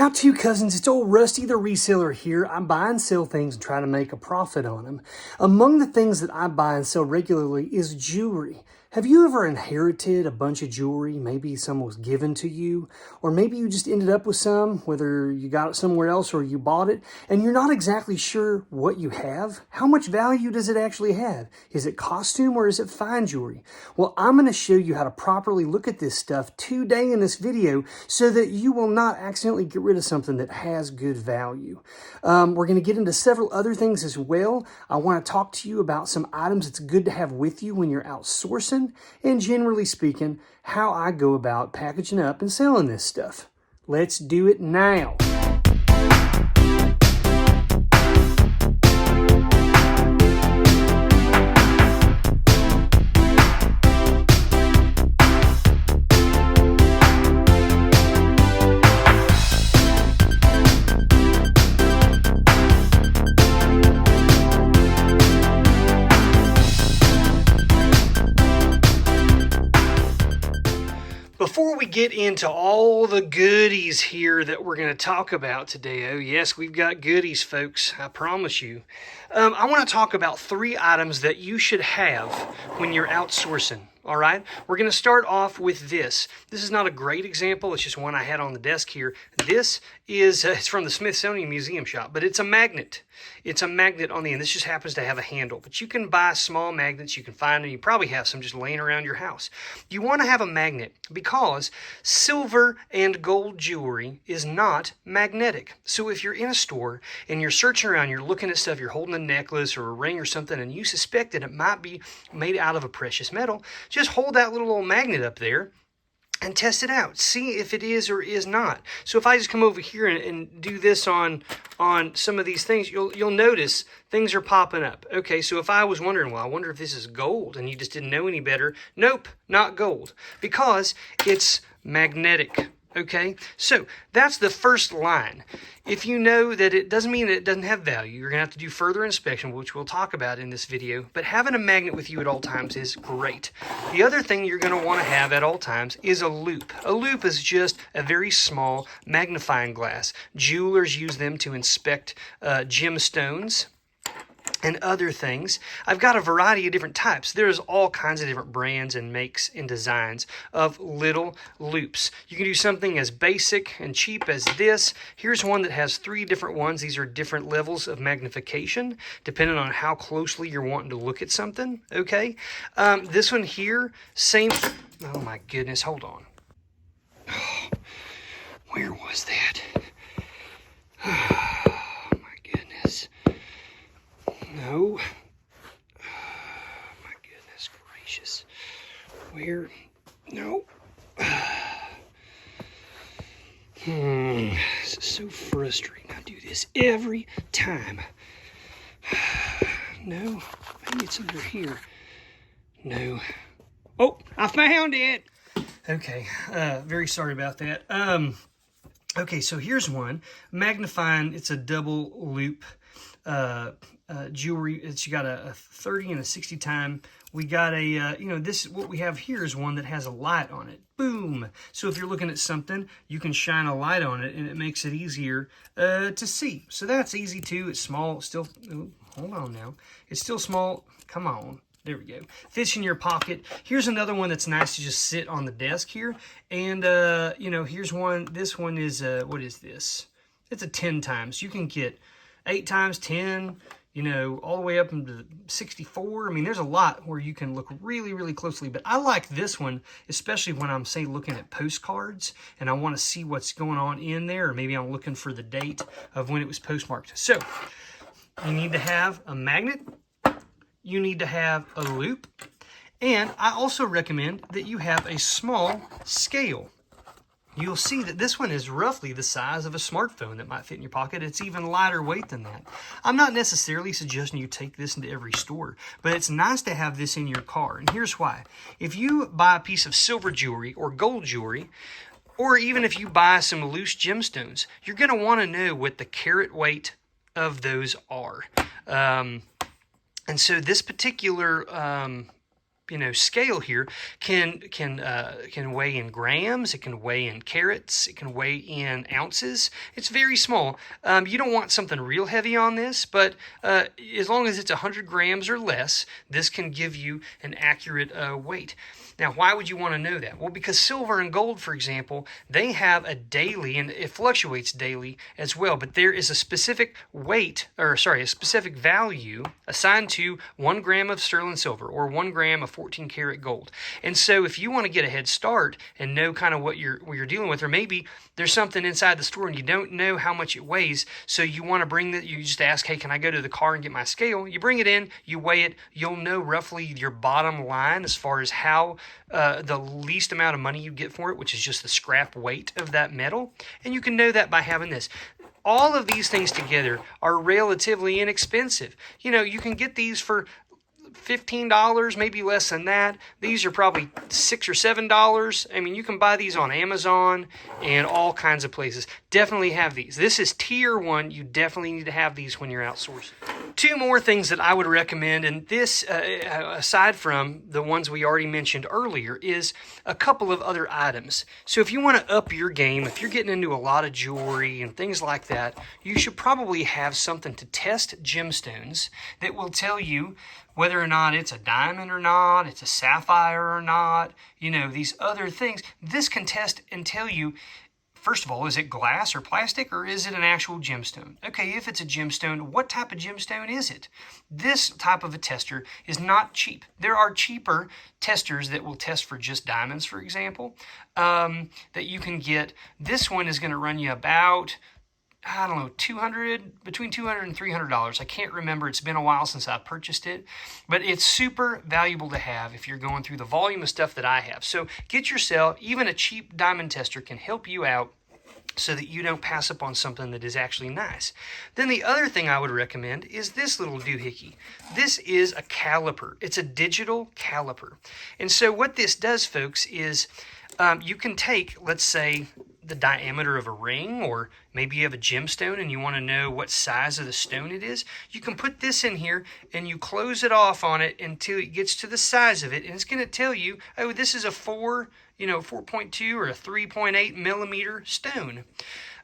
How to, cousins? It's old Rusty the reseller here. I buy and sell things and try to make a profit on them. Among the things that I buy and sell regularly is jewelry. Have you ever inherited a bunch of jewelry? Maybe some was given to you, or maybe you just ended up with some, whether you got it somewhere else or you bought it, and you're not exactly sure what you have. How much value does it actually have? Is it costume or is it fine jewelry? Well, I'm going to show you how to properly look at this stuff today in this video so that you will not accidentally get rid of something that has good value. We're going to get into several other things as well. I want to talk to you about some items it's good to have with you when you're outsourcing, and generally speaking, how I go about packaging up and selling this stuff. Let's do it now. Before we get into all the goodies here that we're going to talk about today, oh yes, we've got goodies, folks, I promise you. I want to talk about 3 items that you should have when you're outsourcing. All right, we're going to start off with this. This is not a great example. It's just one I had on the desk here. This is, it's from the Smithsonian Museum shop, but it's a magnet. It's a magnet on the end. This just happens to have a handle, but you can buy small magnets. You can find them. You probably have some just laying around your house. You want to have a magnet because silver and gold jewelry is not magnetic. So if you're in a store and you're searching around, you're looking at stuff, you're holding a necklace or a ring or something, and you suspect that it might be made out of a precious metal, just hold that little old magnet up there and test it out. See if it is or is not. So if I just come over here and do this on some of these things, you'll notice things are popping up. Okay, so if I was wondering, well, I wonder if this is gold, and you just didn't know any better. Nope, not gold, because it's magnetic. Okay, so that's the first line. If you know that it doesn't mean that it doesn't have value, you're going to have to do further inspection, which we'll talk about in this video. But having a magnet with you at all times is great. The other thing you're going to want to have at all times is a loop. A loop is just a very small magnifying glass. Jewelers use them to inspect gemstones and other things. I've got a variety of different types. There's all kinds of different brands and makes and designs of little loops. You can do something as basic and cheap as this. Here's one that has 3 different ones. These are different levels of magnification, depending on how closely you're wanting to look at something, okay? This one here, same, oh my goodness, hold on. Oh, where was that? Oh my goodness. No. Oh, my goodness gracious. Where? No. This is so frustrating. I do this every time. No. Maybe it's under here. No. Oh, I found it. Okay. Very sorry about that. Okay, so here's one. Magnifying, it's a double loop jewelry. It's got a 30 and a 60 time. We got a, this, what we have here is one that has a light on it. Boom. So if you're looking at something, you can shine a light on it and it makes it easier to see. So that's easy too. It's small, still, oh, hold on now. It's still small. Come on. There we go. Fits in your pocket. Here's another one that's nice to just sit on the desk here. And, here's one. This one is, what is this? It's a 10 times. You can get 8 times, 10, all the way up into 64. I mean, there's a lot where you can look really, really closely. But I like this one, especially when I'm, say, looking at postcards and I want to see what's going on in there. Or maybe I'm looking for the date of when it was postmarked. So you need to have a magnet. You need to have a loop. And I also recommend that you have a small scale. You'll see that this one is roughly the size of a smartphone that might fit in your pocket. It's even lighter weight than that. I'm not necessarily suggesting you take this into every store, but it's nice to have this in your car. And here's why. If you buy a piece of silver jewelry or gold jewelry, or even if you buy some loose gemstones, you're going to want to know what the carat weight of those are. And so this particular scale here can weigh in grams, it can weigh in carats, it can weigh in ounces. It's very small. You don't want something real heavy on this, but as long as it's 100 grams or less, this can give you an accurate weight. Now, why would you want to know that? Well, because silver and gold, for example, they have a daily, and it fluctuates daily as well, but there is a specific a specific value assigned to 1 gram of sterling silver or 1 gram of 14 karat gold. And so if you want to get a head start and know kind of what you're dealing with, or maybe there's something inside the store and you don't know how much it weighs, so you want to bring that, you just ask, hey, can I go to the car and get my scale? You bring it in, you weigh it, you'll know roughly your bottom line as far as how the least amount of money you get for it, which is just the scrap weight of that metal. And you can know that by having this. All of these things together are relatively inexpensive. You can get these for $15, maybe less than that. These are probably $6 or $7. I mean, you can buy these on Amazon and all kinds of places. Definitely have these. This is tier 1. You definitely need to have these when you're outsourcing. 2 more things that I would recommend, and this, aside from the ones we already mentioned earlier, is a couple of other items. So if you want to up your game, if you're getting into a lot of jewelry and things like that, you should probably have something to test gemstones that will tell you whether or not it's a diamond or not, it's a sapphire or not, these other things. This can test and tell you, first of all, is it glass or plastic, or is it an actual gemstone? Okay, if it's a gemstone, what type of gemstone is it? This type of a tester is not cheap. There are cheaper testers that will test for just diamonds, for example, that you can get. This one is going to run you about, I don't know, between $200 and $300. I can't remember. It's been a while since I purchased it, but it's super valuable to have if you're going through the volume of stuff that I have. So get yourself, even a cheap diamond tester can help you out so that you don't pass up on something that is actually nice. Then the other thing I would recommend is this little doohickey. This is a caliper. It's a digital caliper. And so what this does, folks, is you can take, let's say, the diameter of a ring, or maybe you have a gemstone and you want to know what size of the stone it is. You can put this in here and you close it off on it until it gets to the size of it, and it's going to tell you, oh, this is a 4.2 or a 3.8 millimeter stone.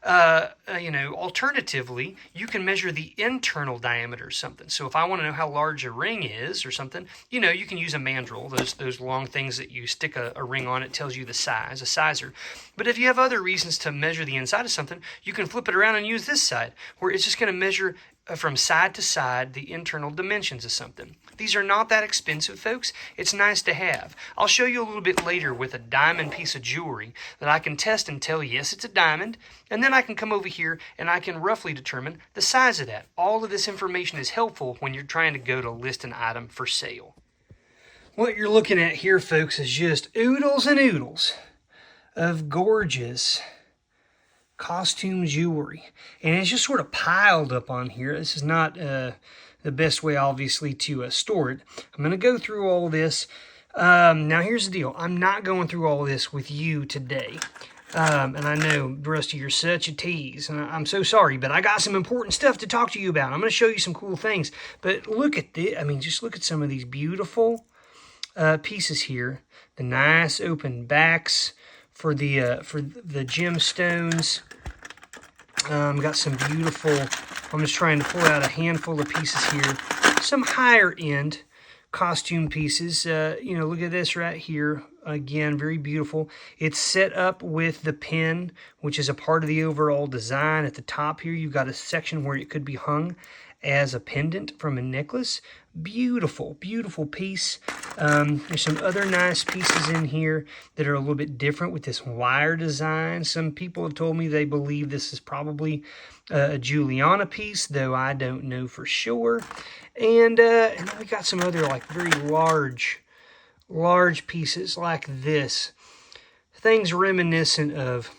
Alternatively, you can measure the internal diameter of something. So if I want to know how large a ring is or something, you can use a mandrel, those long things that you stick a ring on. It tells you the size, a sizer. But if you have other reasons to measure the inside of something, you can flip it around and use this side, where it's just going to measure from side to side the internal dimensions of something. These are not that expensive, folks. It's nice to have. I'll show you a little bit later with a diamond piece of jewelry that I can test and tell, yes, it's a diamond, and then I can come over here and I can roughly determine the size of that. All of this information is helpful when you're trying to go to list an item for sale. What you're looking at here, folks, is just oodles and oodles of gorgeous costume jewelry, and it's just sort of piled up on here. This is not the best way, obviously, to store it. I'm going to go through all this. Now, here's the deal. I'm not going through all this with you today. And I know, Rusty, you're such a tease, and I'm so sorry, but I got some important stuff to talk to you about. I'm going to show you some cool things, but look at this. I mean, just look at some of these beautiful pieces here. The nice open backs for the gemstones. Got some beautiful, I'm just trying to pull out a handful of pieces here. Some higher end costume pieces. Look at this right here. Again, very beautiful. It's set up with the pin, which is a part of the overall design. At the top here, you've got a section where it could be hung as a pendant from a necklace. Beautiful, beautiful piece. There's some other nice pieces in here that are a little bit different with this wire design. Some people have told me they believe this is probably a Juliana piece, though I don't know for sure. And then we got some other very large pieces like this. Things reminiscent of,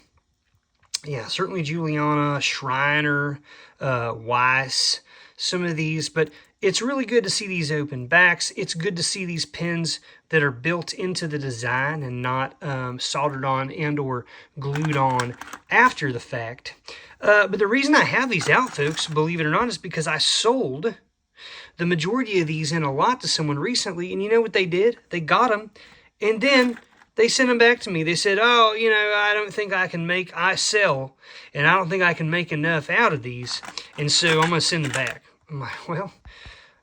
yeah, certainly Juliana, Shriner, Weiss, some of these, but it's really good to see these open backs. It's good to see these pins that are built into the design and not soldered on and or glued on after the fact. But the reason I have these out, folks, believe it or not, is because I sold the majority of these in a lot to someone recently, and you know what they did? They got them, and then they sent them back to me. They said, oh, you know, I don't think I sell, and I don't think I can make enough out of these, and so I'm going to send them back. I'm like, well,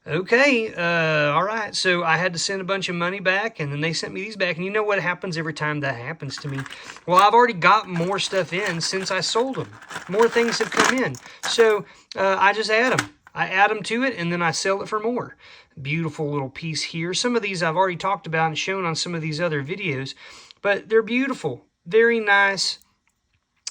okay, all right. So I had to send a bunch of money back, and then they sent me these back. And you know what happens every time that happens to me? Well, I've already got more stuff in since I sold them. More things have come in. So I just add them. I add them to it, and then I sell it for more. Beautiful little piece here. Some of these I've already talked about and shown on some of these other videos, but they're beautiful. Very nice.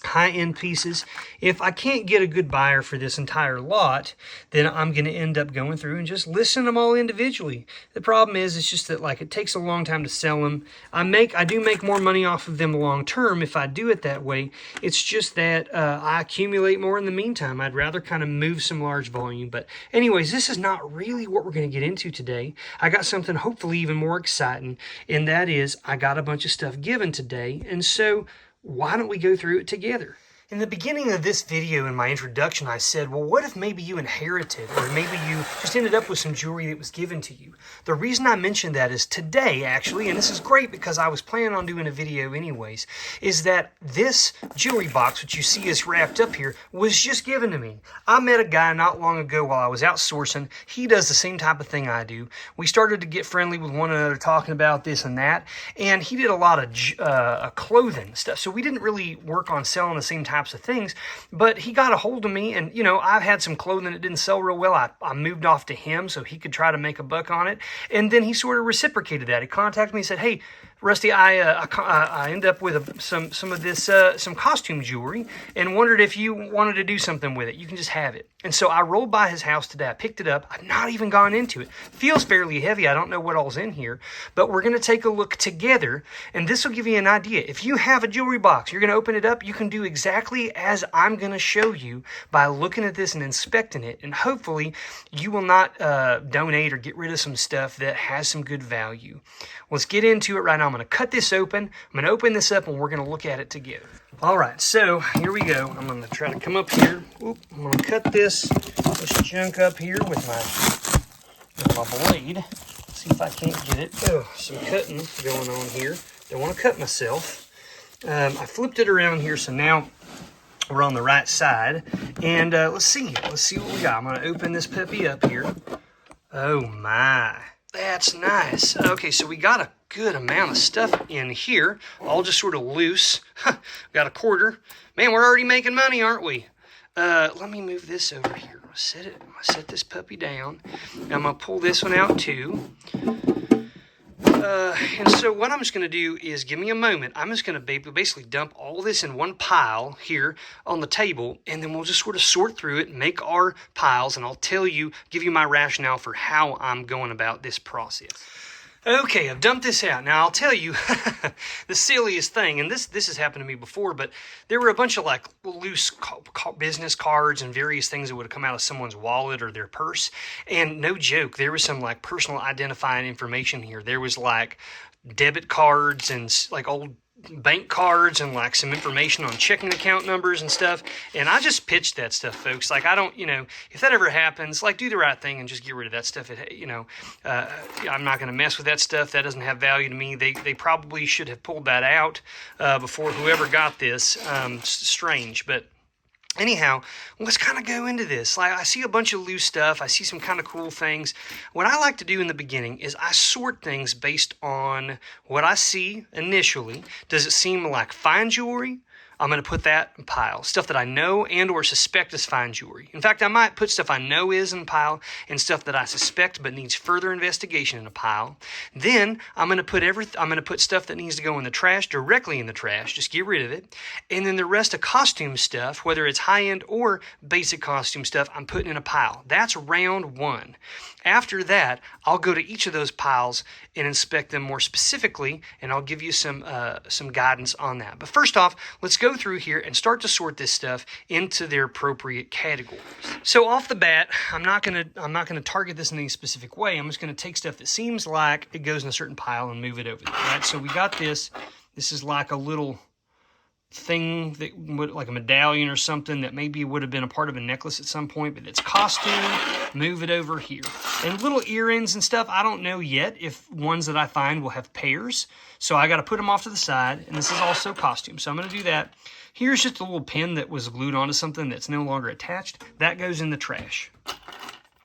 High-end pieces. If I can't get a good buyer for this entire lot, then I'm going to end up going through and just listing them all individually. The problem is, it's just that like it takes a long time to sell them. I do make more money off of them long term if I do it that way. It's just that I accumulate more in the meantime. I'd rather kind of move some large volume. But anyways, this is not really what we're going to get into today. I got something hopefully even more exciting, and that is I got a bunch of stuff given today, and so why don't we go through it together? In the beginning of this video, in my introduction, I said, well, what if maybe you inherited, or maybe you just ended up with some jewelry that was given to you? The reason I mentioned that is today, actually, and this is great because I was planning on doing a video anyways, is that this jewelry box, which you see is wrapped up here, was just given to me. I met a guy not long ago while I was outsourcing. He does the same type of thing I do. We started to get friendly with one another, talking about this and that, and he did a lot of clothing stuff, so we didn't really work on selling the same types of things, but he got a hold of me, and you know, I've had some clothing that didn't sell real well. I moved off to him so he could try to make a buck on it, and then he sort of reciprocated that. He contacted me and said, hey, Rusty, I end up with some of this some costume jewelry, and wondered if you wanted to do something with it. You can just have it. And so I rolled by his house today. I picked it up. I've not even gone into it. Feels fairly heavy. I don't know what all's in here, but we're going to take a look together, and this will give you an idea. If you have a jewelry box, you're going to open it up. You can do exactly as I'm going to show you by looking at this and inspecting it, and hopefully you will not donate or get rid of some stuff that has some good value. Let's get into it right now. I'm going to cut this open. I'm going to open this up, and we're going to look at it together. All right, so here we go. I'm going to try to come up here. Oop, I'm going to cut this junk up here with my blade. See if I can't get it. Oh, some cutting going on here. Don't want to cut myself. I flipped it around here, so now we're on the right side. And let's see what we got. I'm going to open this puppy up here. Oh my, that's nice. Okay, so we got a good amount of stuff in here, all just sort of loose. Got a quarter. Man, we're already making money, aren't we? Let me move this over here. I'm gonna set this puppy down. I'm gonna pull this one out too. And so what I'm just going to do is, give me a moment. I'm just going to basically dump all this in one pile here on the table, and then we'll just sort of sort through it and make our piles, and I'll give you my rationale for how I'm going about this process. Okay, I've dumped this out. Now, I'll tell you the silliest thing, and this has happened to me before, but there were a bunch of like loose business cards and various things that would have come out of someone's wallet or their purse. And no joke, there was some like personal identifying information here. There was like debit cards and like old bank cards and like some information on checking account numbers and stuff, and I just pitched that stuff, folks. Like, I don't, if that ever happens, like, do the right thing and just get rid of that stuff. I'm not going to mess with that stuff. That doesn't have value to me. They probably should have pulled that out before whoever got this. Strange, but anyhow, let's kind of go into this. Like, I see a bunch of loose stuff. I see some kind of cool things. What I like to do in the beginning is I sort things based on what I see initially. Does it seem like fine jewelry? I'm going to put that in a pile. Stuff that I know and or suspect is fine jewelry. In fact, I might put stuff I know is in a pile and stuff that I suspect but needs further investigation in a pile. Then I'm going to put stuff that needs to go in the trash directly in the trash. Just get rid of it. And then the rest of costume stuff, whether it's high-end or basic costume stuff, I'm putting in a pile. That's round one. After that, I'll go to each of those piles and inspect them more specifically, and I'll give you some guidance on that. But first off, let's go through here and start to sort this stuff into their appropriate categories. So off the bat, I'm not gonna target this in any specific way. I'm just gonna take stuff that seems like it goes in a certain pile and move it over there. Right? So we got this. This is like a little thing that would, like a medallion or something that maybe would have been a part of a necklace at some point, but it's costume. Move it over here. And little earrings and stuff, I don't know yet if ones that I find will have pairs. So I got to put them off to the side. And this is also costume. So I'm going to do that. Here's just a little pin that was glued onto something that's no longer attached. That goes in the trash.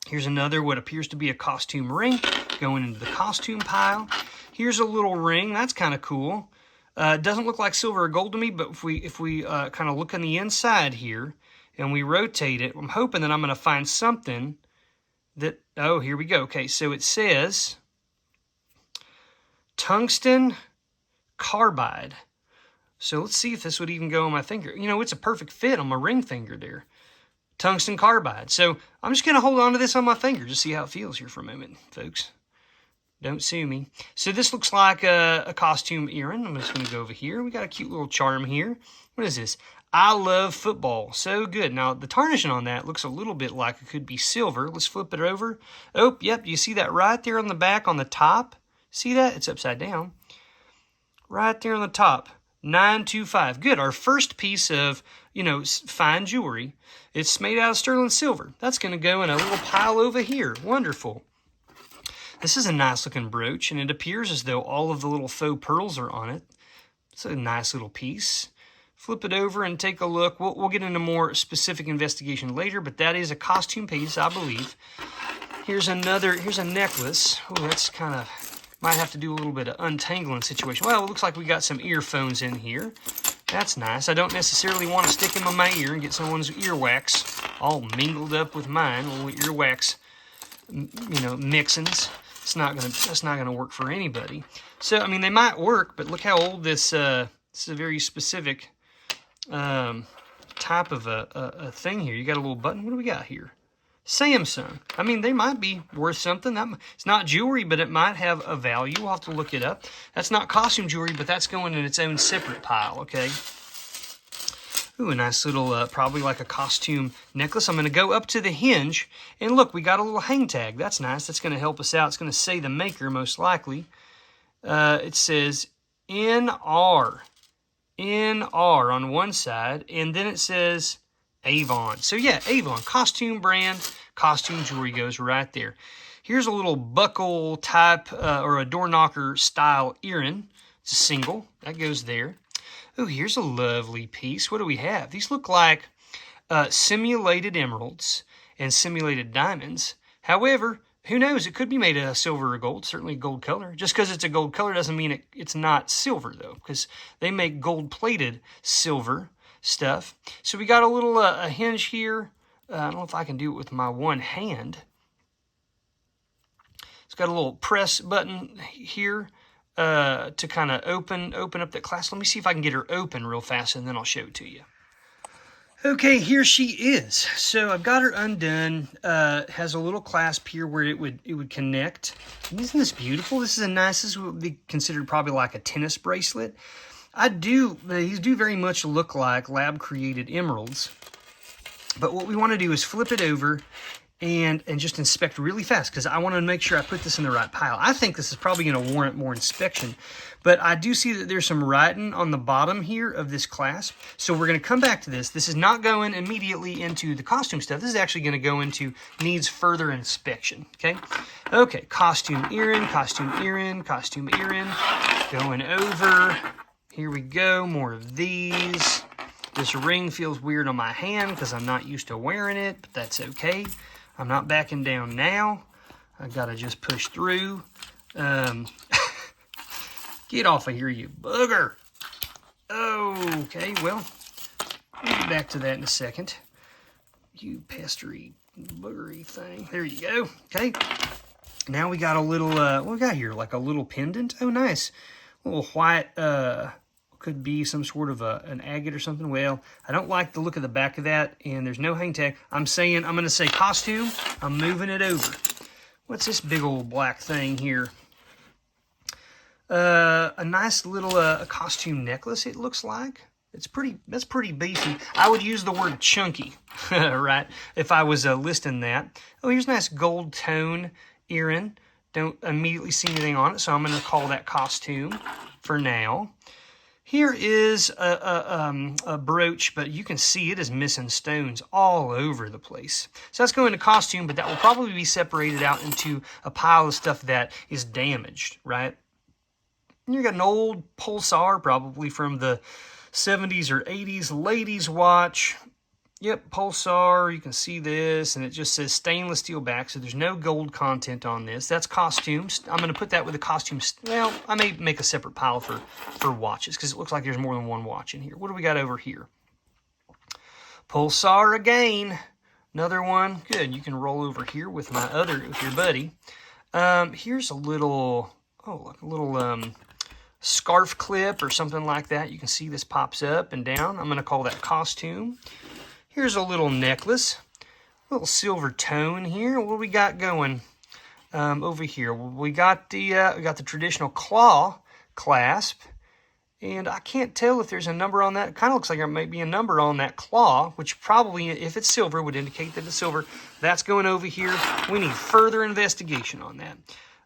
Here's another what appears to be a costume ring going into the costume pile. Here's a little ring. That's kind of cool. It doesn't look like silver or gold to me, but if we kind of look on the inside here and we rotate it, I'm hoping that I'm going to find something that, oh, here we go. Okay, so it says tungsten carbide. So let's see if this would even go on my finger. You know, it's a perfect fit on my ring finger there. Tungsten carbide. So I'm just going to hold on to this on my finger, just see how it feels here for a moment, folks. Don't sue me. So this looks like a costume earring. I'm just going to go over here. We got a cute little charm here. What is this? I love football. So good. Now, the tarnishing on that looks a little bit like it could be silver. Let's flip it over. Oh, yep. You see that right there on the back on the top? See that? It's upside down. Right there on the top. 925. Good. Our first piece of, you know, fine jewelry. It's made out of sterling silver. That's going to go in a little pile over here. Wonderful. This is a nice looking brooch, and it appears as though all of the little faux pearls are on it. It's a nice little piece. Flip it over and take a look. We'll get into more specific investigation later, but that is a costume piece, I believe. Here's a necklace. Oh, that's kind of, might have to do a little bit of untangling situation. Well, it looks like we got some earphones in here. That's nice. I don't necessarily want to stick them in my ear and get someone's earwax all mingled up with mine. Little earwax, you know, mixins. That's not gonna work for anybody. So I mean, they might work, but look how old this is. A very specific type of a thing here. You got a little button. What do we got here? Samsung. I mean, they might be worth something. It's not jewelry, but it might have a value. We'll have to look it up. That's not costume jewelry, but that's going in its own separate pile. Okay. Ooh, a nice little, probably like a costume necklace. I'm going to go up to the hinge, and look, we got a little hang tag. That's nice. That's going to help us out. It's going to say the maker, most likely. It says NR on one side, and then it says Avon. So yeah, Avon, costume brand, costume jewelry goes right there. Here's a little buckle type, or a door knocker style earring. It's a single. That goes there. Oh, here's a lovely piece. What do we have? These look like simulated emeralds and simulated diamonds. However, who knows? It could be made of silver or gold, certainly gold color. Just because it's a gold color doesn't mean it's not silver, though, because they make gold-plated silver stuff. So we got a little a hinge here. I don't know if I can do it with my one hand. It's got a little press button here. To kind of open up that clasp. Let me see if I can get her open real fast, and then I'll show it to you. Okay, here she is. So I've got her undone. Has a little clasp here where it would connect. Isn't this beautiful? This is a nice. This would be considered probably like a tennis bracelet. These do very much look like lab-created emeralds. But what we want to do is flip it over and just inspect really fast, because I want to make sure I put this in the right pile. I think this is probably going to warrant more inspection, but I do see that there's some writing on the bottom here of this clasp, so we're going to come back to this. This is not going immediately into the costume stuff. This is actually going to go into needs further inspection, okay? Okay, costume earring, costume earring, costume earring, going over. Here we go, more of these. This ring feels weird on my hand because I'm not used to wearing it, but that's okay. I'm not backing down now. I gotta just push through. Get off of here, you booger. Okay, well, we'll get back to that in a second. You pestery, boogery thing. There you go. Okay. Now we got a little, what we got here? Like a little pendant. Oh, nice. A little white, could be some sort of an agate or something. Well, I don't like the look of the back of that, and there's no hang tag. I'm going to say costume. I'm moving it over. What's this big old black thing here? A nice little costume necklace, it looks like. That's pretty beefy. I would use the word chunky, right, if I was listing that. Oh, here's a nice gold tone earring. Don't immediately see anything on it, so I'm going to call that costume for now. Here is a brooch, but you can see it is missing stones all over the place. So that's going to costume, but that will probably be separated out into a pile of stuff that is damaged, right? And you got an old Pulsar, probably from the 70s or 80s ladies watch. Yep, Pulsar, you can see this, and it just says stainless steel back, so there's no gold content on this. That's costumes. I'm going to put that with the costumes. Well, I may make a separate pile for watches, because it looks like there's more than one watch in here. What do we got over here? Pulsar again. Another one. Good, you can roll over here with your buddy. Here's a little, like a little scarf clip or something like that. You can see this pops up and down. I'm going to call that costume. Here's a little necklace, a little silver tone here. What do we got going over here? We got the traditional claw clasp, and I can't tell if there's a number on that. It kind of looks like there might be a number on that claw, which probably, if it's silver, would indicate that it's silver. That's going over here. We need further investigation on that.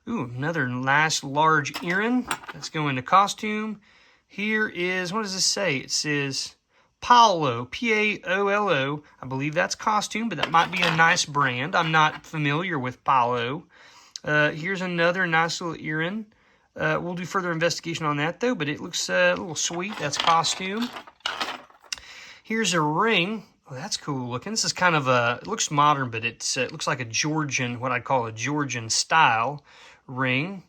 Ooh, another nice large earring. That's going to costume. Here is, what does this say? It says Paolo, P-A-O-L-O. I believe that's costume, but that might be a nice brand. I'm not familiar with Paolo. Here's another nice little earring. We'll do further investigation on that, though, but it looks a little sweet. That's costume. Here's a ring. Oh, that's cool looking. This is kind of it looks modern, but it looks like a Georgian, what I'd call a Georgian style ring.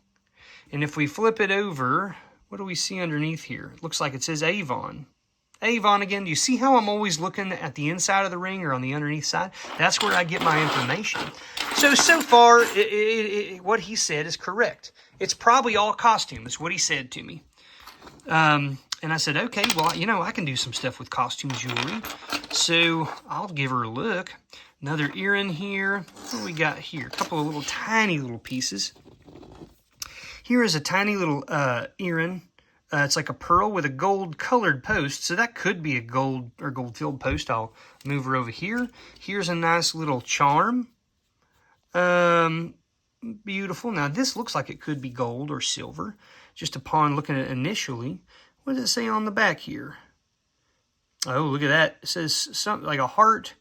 And if we flip it over, what do we see underneath here? It looks like it says Avon. Avon again. Do you see how I'm always looking at the inside of the ring or on the underneath side? That's where I get my information. So far, what he said is correct. It's probably all costume. That's what he said to me. And I said, okay, well, I can do some stuff with costume jewelry. So I'll give her a look. Another earring here. What do we got here? A couple of little tiny little pieces. Here is a tiny little earring. It's like a pearl with a gold-colored post, so that could be a gold or gold-filled post. I'll move her over here. Here's a nice little charm. Beautiful. Now, this looks like it could be gold or silver, just upon looking at it initially. What does it say on the back here? Oh, look at that. It says something like a heart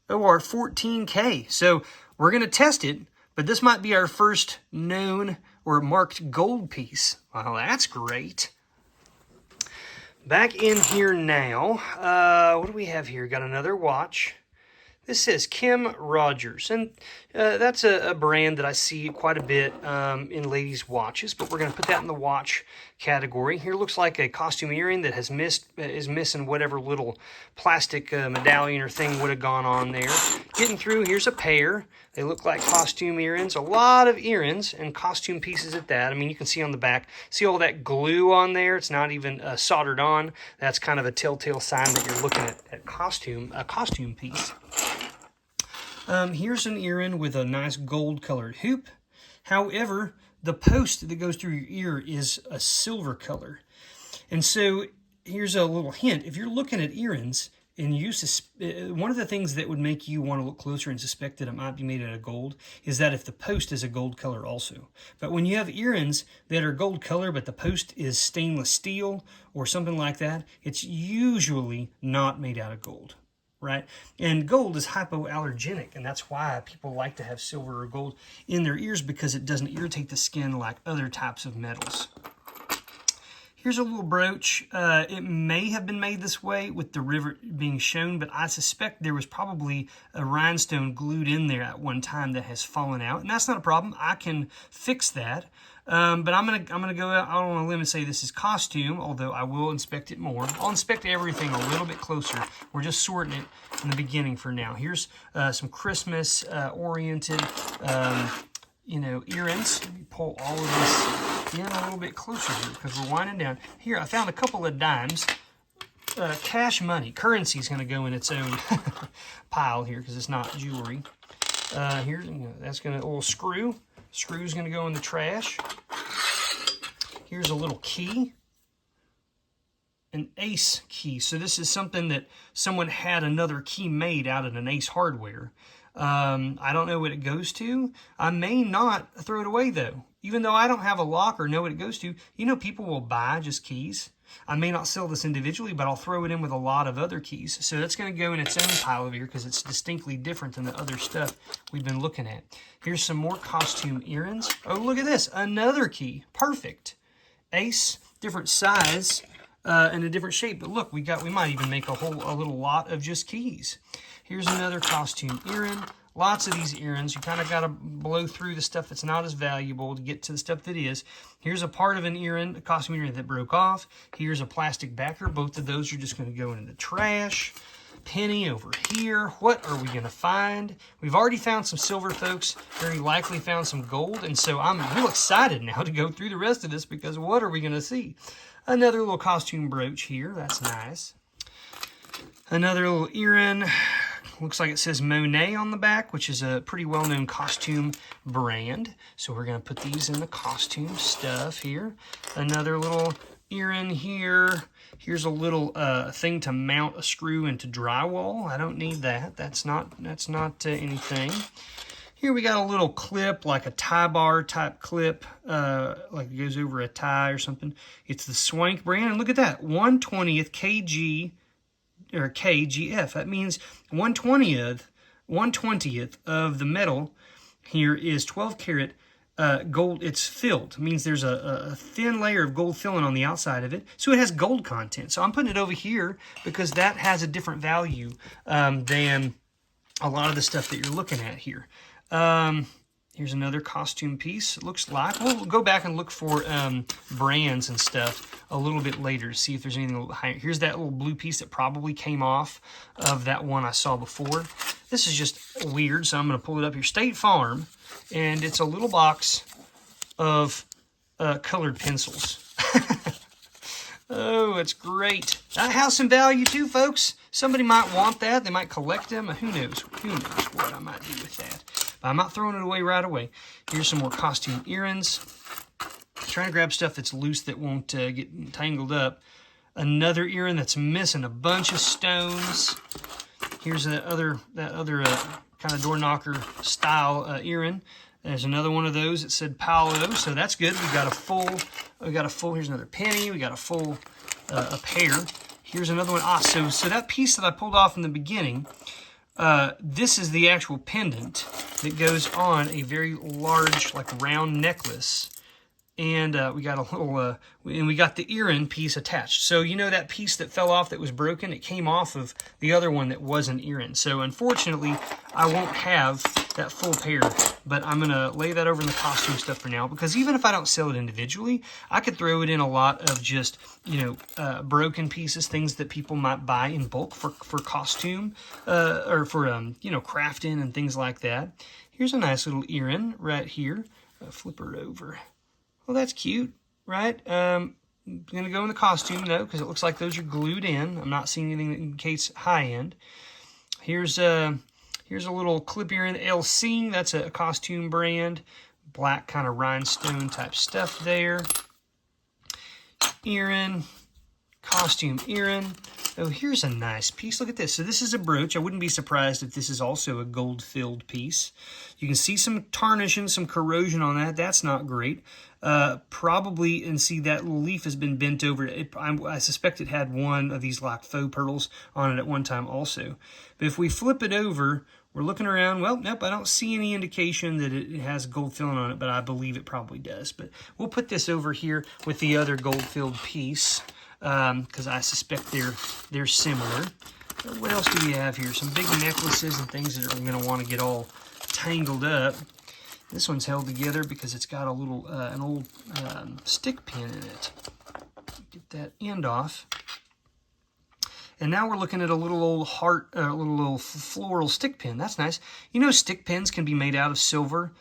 OR 14K. So we're going to test it, but this might be our first known or marked gold piece. Well, that's great. Back in here now, what do we have here? Got another watch. This says Kim Rogers, and that's a brand that I see quite a bit in ladies' watches, but we're going to put that in the watch category. Here looks like a costume earring that is missing whatever little plastic medallion or thing would have gone on there. Getting through, here's a pair. They look like costume earrings. A lot of earrings and costume pieces at that. I mean, you can see on the back, see all that glue on there? It's not even soldered on. That's kind of a telltale sign that you're looking at a costume piece. Here's an earring with a nice gold-colored hoop. However, the post that goes through your ear is a silver color. And so here's a little hint. If you're looking at earrings, and one of the things that would make you want to look closer and suspect that it might be made out of gold is that if the post is a gold color also. But when you have earrings that are gold color but the post is stainless steel or something like that, it's usually not made out of gold, right? And gold is hypoallergenic, and that's why people like to have silver or gold in their ears, because it doesn't irritate the skin like other types of metals. Here's a little brooch. It may have been made this way with the rivet being shown, but I suspect there was probably a rhinestone glued in there at one time that has fallen out, and that's not a problem. I can fix that. But I'm gonna go out on a limb and say this is costume, although I will inspect it more. I'll inspect everything a little bit closer. We're just sorting it in the beginning for now. Here's some Christmas oriented earrings. Let me pull all of this in a little bit closer here because we're winding down. Here, I found a couple of dimes. Cash money. Currency is going to go in its own pile here because it's not jewelry. Here, that's going to, a little screw. Screw's going to go in the trash. Here's a little key. An Ace key. So this is something that someone had another key made out of an Ace hardware. I don't know what it goes to. I may not throw it away though. Even though I don't have a lock or know what it goes to, people will buy just keys. I may not sell this individually, but I'll throw it in with a lot of other keys. So that's going to go in its own pile over here because it's distinctly different than the other stuff we've been looking at. Here's some more costume earrings. Oh, look at this. Another key. Perfect. Ace, different size and a different shape. But look, we might even make a little lot of just keys. Here's another costume earring. Lots of these earrings. You kind of got to blow through the stuff that's not as valuable to get to the stuff that is. Here's a part of an earring, a costume earring that broke off. Here's a plastic backer. Both of those are just going to go into the trash. Penny over here. What are we going to find? We've already found some silver, folks. Very likely found some gold. And so I'm real excited now to go through the rest of this because what are we going to see? Another little costume brooch here. That's nice. Another little earring. Looks like it says Monet on the back, which is a pretty well-known costume brand. So we're going to put these in the costume stuff here. Another little earring here. Here's a little thing to mount a screw into drywall. I don't need that. That's not anything. Here we got a little clip, like a tie bar type clip, like it goes over a tie or something. It's the Swank brand, and look at that, 1/20th kg. Or KGF. That means 1/20th of the metal here is 12 karat gold. It's filled. It means there's a thin layer of gold filling on the outside of it. So it has gold content. So I'm putting it over here because that has a different value than a lot of the stuff that you're looking at here. Here's another costume piece. It looks like we'll go back and look for brands and stuff a little bit later to see if there's anything a little higher. Here's that little blue piece that probably came off of that one I saw before. This is just weird, so I'm going to pull it up here. State Farm, and it's a little box of colored pencils. Oh, it's great. That has some value too, folks. Somebody might want that. They might collect them. Who knows? Who knows what I might do with that. But I'm not throwing it away right away. Here's some more costume earrings. Trying to grab stuff that's loose that won't get tangled up. Another earring that's missing a bunch of stones. Here's that other kind of door knocker style earring. There's another one of those that said Paolo, so that's good. We got a full. Here's another penny. We got a full a pair. Here's another one. So that piece that I pulled off in the beginning. This is the actual pendant that goes on a very large, like round necklace. And we got a little, and we got the earring piece attached. So you know that piece that fell off that was broken? It came off of the other one that was an earring. So unfortunately, I won't have that full pair, but I'm going to lay that over in the costume stuff for now, because even if I don't sell it individually, I could throw it in a lot of just, broken pieces, things that people might buy in bulk for costume, or for, crafting and things like that. Here's a nice little earring right here. Flip her over. Well, that's cute, right? I'm going to go in the costume, though, because it looks like those are glued in. I'm not seeing anything that indicates high-end. Here's a little clip earring, LC. That's a costume brand. Black kind of rhinestone type stuff there. Earring, costume earring. Oh, here's a nice piece. Look at this. So this is a brooch. I wouldn't be surprised if this is also a gold-filled piece. You can see some tarnish and some corrosion on that. That's not great. Probably, and see that little leaf has been bent over. I suspect it had one of these like faux pearls on it at one time also. But if we flip it over, we're looking around. Well, nope, I don't see any indication that it has gold filling on it, but I believe it probably does. But we'll put this over here with the other gold-filled piece, because I suspect they're similar. What else do we have here? Some big necklaces and things that are going to want to get all tangled up. This one's held together because it's got a little an old stick pin in it. Get that end off. And now we're looking at a little old heart, a little old floral stick pin. That's nice. You know, stick pins can be made out of silver,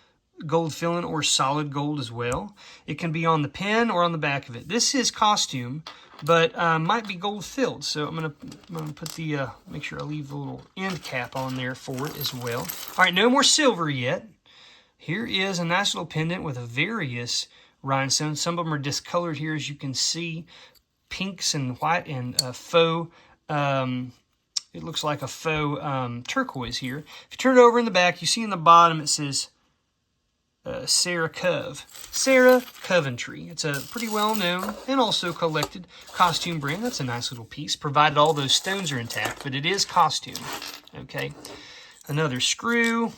gold filling, or solid gold as well. It can be on the pin or on the back of it. This is costume, but might be gold filled. So I'm gonna put the make sure I leave the little end cap on there for it as well. All right, no more silver yet. Here is a nice little pendant with a various rhinestones. Some of them are discolored here, as you can see, pinks and white and faux. It looks like a faux turquoise here. If you turn it over in the back, you see in the bottom it says Sarah Coventry. It's a pretty well-known and also collected costume brand. That's a nice little piece, provided all those stones are intact, but it is costume. Okay, another screw,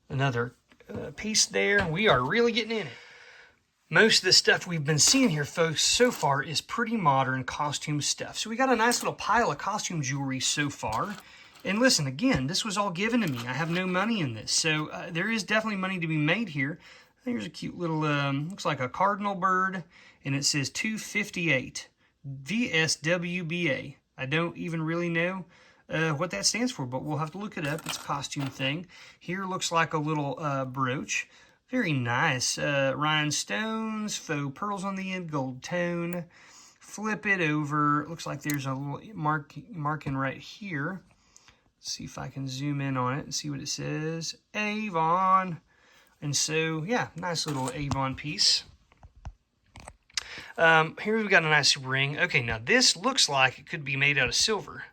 another piece there. We are really getting in it. Most of the stuff we've been seeing here, folks, so far is pretty modern costume stuff. So we got a nice little pile of costume jewelry so far. And listen, again, this was all given to me. I have no money in this. So there is definitely money to be made here. Here's a cute little, looks like a cardinal bird. And it says 258 VSWBA. I don't even really know what that stands for, but we'll have to look it up. It's a costume thing. Here looks like a little brooch. Very nice. Rhinestones, faux pearls on the end, gold tone. Flip it over. Looks like there's a little marking right here. Let's see if I can zoom in on it and see what it says. Avon. And so, yeah, nice little Avon piece. Here we've got a nice ring. Okay, now this looks like it could be made out of silver.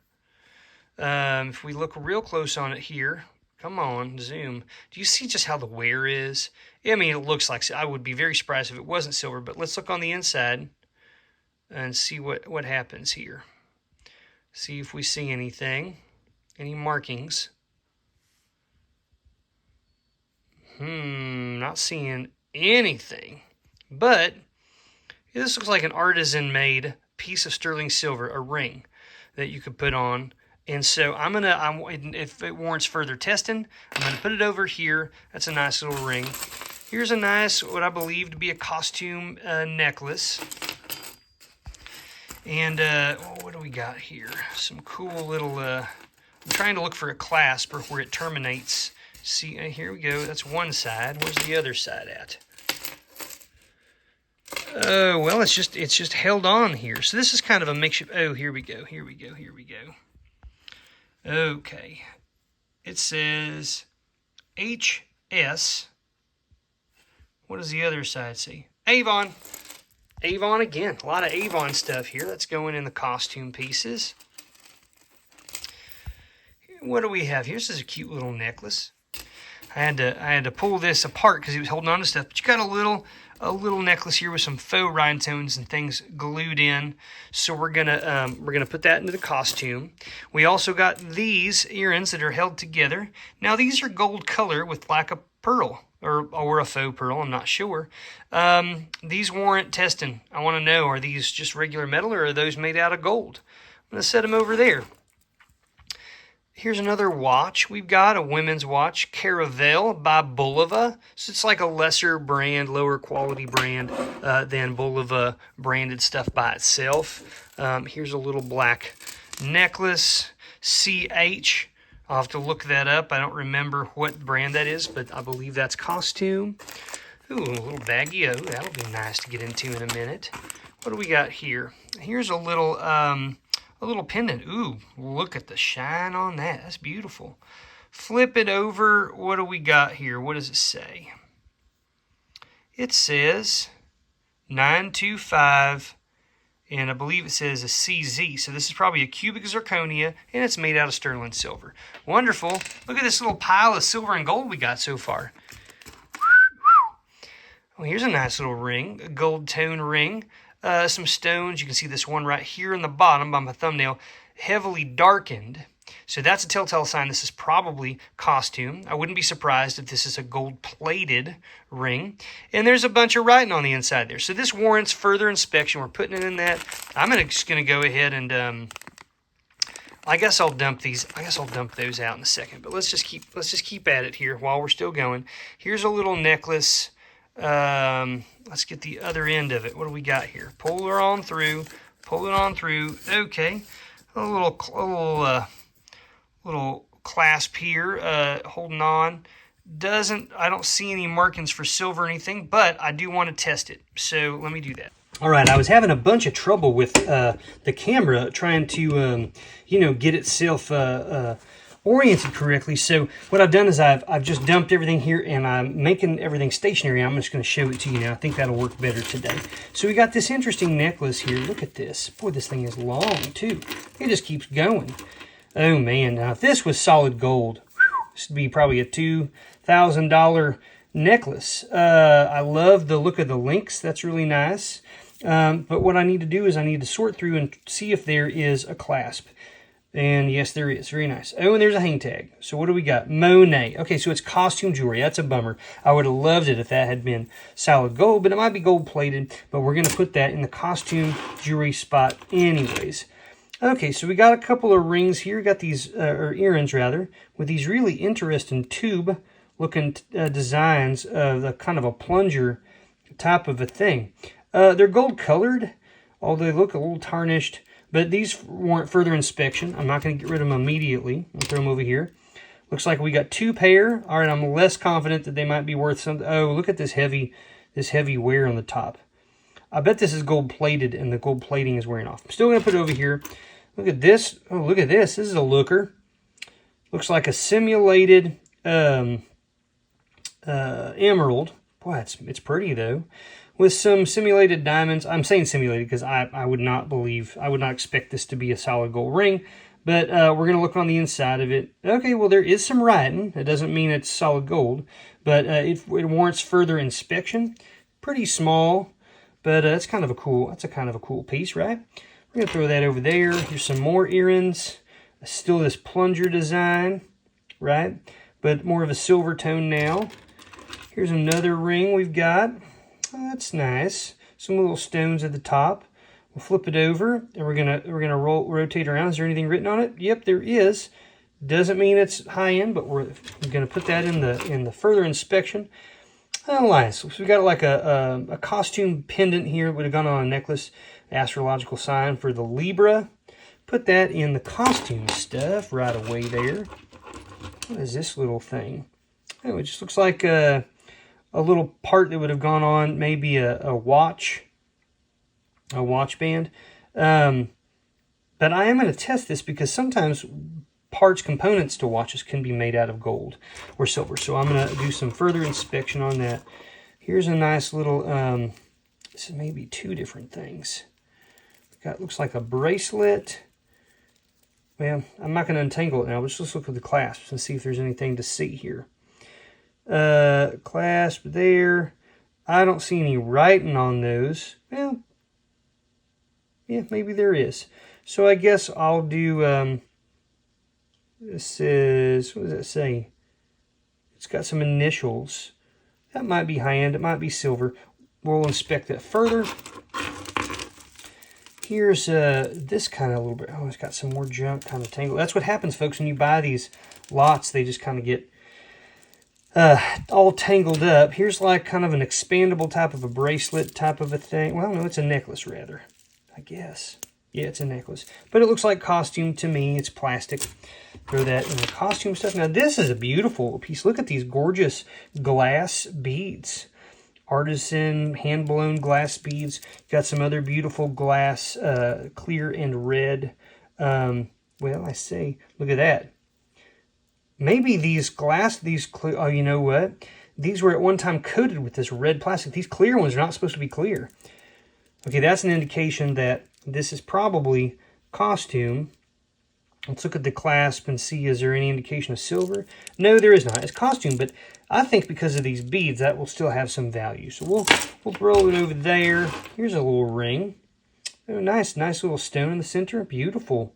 If we look real close on it here, come on, zoom. Do you see just how the wear is? I mean, it looks like, I would be very surprised if it wasn't silver, but let's look on the inside and see what happens here. See if we see anything. Any markings? Not seeing anything. But this looks like an artisan-made piece of sterling silver, a ring that you could put on. And so if it warrants further testing, I'm gonna put it over here. That's a nice little ring. Here's a nice, what I believe to be a costume necklace. And what do we got here? Some cool little. I'm trying to look for a clasp or where it terminates. See, here we go. That's one side. Where's the other side at? Oh, well, it's just held on here. So this is kind of a makeshift. Oh, here we go. Here we go. Here we go. Okay. It says HS. What does the other side say? Avon. Avon again. A lot of Avon stuff here. That's going in the costume pieces. What do we have here? This is a cute little necklace. I had to pull this apart because it was holding on to stuff. But you got a little necklace here with some faux rhinestones and things glued in. So we're gonna put that into the costume. We also got these earrings that are held together. Now these are gold color with like a pearl or a faux pearl. I'm not sure. These warrant testing. I want to know, are these just regular metal or are those made out of gold? I'm gonna set them over there. Here's another watch. We've got a women's watch, Caravelle by Bulova. So it's like a lesser brand, lower quality brand than Bulova branded stuff by itself. Here's a little black necklace, CH. I'll have to look that up. I don't remember what brand that is, but I believe that's costume. Ooh, a little baggie. Oh, that'll be nice to get into in a minute. What do we got here? Here's a little pendant. Ooh, look at the shine on that. That's beautiful. Flip it over. What do we got here? What does it say? It says 925, and I believe it says a CZ. So this is probably a cubic zirconia, and it's made out of sterling silver. Wonderful. Look at this little pile of silver and gold we got so far. Well, here's a nice little ring, a gold tone ring. Some stones. You can see this one right here in the bottom by my thumbnail, heavily darkened. So that's a telltale sign this is probably costume. I wouldn't be surprised if this is a gold-plated ring. And there's a bunch of writing on the inside there. So this warrants further inspection. We're putting it in that. I'm just going to go ahead and I guess I'll dump these. I guess I'll dump those out in a second. But let's just keep at it here while we're still going. Here's a little necklace. Let's get the other end of it. What do we got here? Pull her on through. Pull it on through. Okay. A little clasp here, holding on. I don't see any markings for silver or anything, but I do want to test it. So let me do that. All right, I was having a bunch of trouble with the camera trying to, get itself oriented correctly. So what I've done is I've just dumped everything here and I'm making everything stationary. I'm just going to show it to you now. I think that'll work better today. So we got this interesting necklace here. Look at this. Boy, this thing is long too. It just keeps going. Oh man, now if this was solid gold, this would be probably a $2,000 necklace. I love the look of the links. That's really nice. But what I need to do is I need to sort through and see if there is a clasp. And yes, there is. Very nice. Oh, and there's a hang tag. So what do we got? Monet. Okay, so it's costume jewelry. That's a bummer. I would have loved it if that had been solid gold, but it might be gold-plated. But we're going to put that in the costume jewelry spot anyways. Okay, so we got a couple of rings here. We got these, or earrings rather, with these really interesting tube-looking designs of a kind of a plunger type of a thing. They're gold-colored, although they look a little tarnished. But these warrant further inspection. I'm not going to get rid of them immediately. I'll throw them over here. Looks like we got 2 pair. All right, I'm less confident that they might be worth something. Oh, look at this heavy wear on the top. I bet this is gold plated and the gold plating is wearing off. I'm still going to put it over here. Look at this. Oh, look at this. This is a looker. Looks like a simulated emerald. Boy, it's pretty though. With some simulated diamonds. I'm saying simulated because I would not expect this to be a solid gold ring. But we're going to look on the inside of it. Okay, well, there is some writing. It doesn't mean it's solid gold. But it warrants further inspection. Pretty small. But that's kind of a cool piece, right? We're going to throw that over there. Here's some more earrings. Still this plunger design, right? But more of a silver tone now. Here's another ring we've got. Oh, that's nice. Some little stones at the top. We'll flip it over, and we're gonna rotate around. Is there anything written on it? Yep, there is. Doesn't mean it's high end, but we're gonna put that in the further inspection. Oh, nice. So we got like a costume pendant here. Would have gone on a necklace. Astrological sign for the Libra. Put that in the costume stuff right away there. What is this little thing? Oh, it just looks like a little part that would have gone on maybe a watch band. But I am going to test this because sometimes components to watches can be made out of gold or silver. So I'm going to do some further inspection on that. Here's a nice little, this is maybe 2 different things. Looks like a bracelet. Well, I'm not going to untangle it now. Let's just look at the clasps and see if there's anything to see here. Clasp there. I don't see any writing on those. Well, yeah, maybe there is. So I guess I'll do, this is, what does that say? It's got some initials. That might be high-end. It might be silver. We'll inspect that further. Here's this kind of little bit. Oh, it's got some more junk kind of tangled. That's what happens, folks, when you buy these lots. They just kind of get all tangled up. Here's like kind of an expandable type of a bracelet type of a thing. Well, no, it's a necklace rather, I guess. Yeah, it's a necklace. But it looks like costume to me. It's plastic. Throw that in the costume stuff. Now, this is a beautiful piece. Look at these gorgeous glass beads. Artisan, hand-blown glass beads. Got some other beautiful glass, clear and red. Well, I say, look at that. Maybe oh, you know what? These were at one time coated with this red plastic. These clear ones are not supposed to be clear. Okay, that's an indication that this is probably costume. Let's look at the clasp and see, is there any indication of silver? No, there is not. It's costume, but I think because of these beads, that will still have some value. So we'll throw it over there. Here's a little ring. Oh, nice little stone in the center. Beautiful,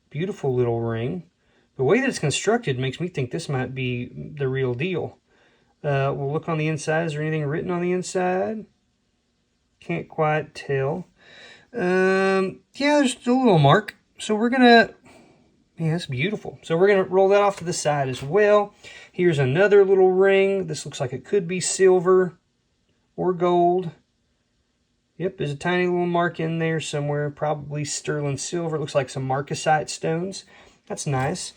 beautiful little ring. The way that it's constructed makes me think this might be the real deal. We'll look on the inside. Is there anything written on the inside? Can't quite tell. Yeah, there's a little mark. So we're going to... Yeah, that's beautiful. So we're going to roll that off to the side as well. Here's another little ring. This looks like it could be silver or gold. Yep, there's a tiny little mark in there somewhere. Probably sterling silver. It looks like some marcasite stones. That's nice.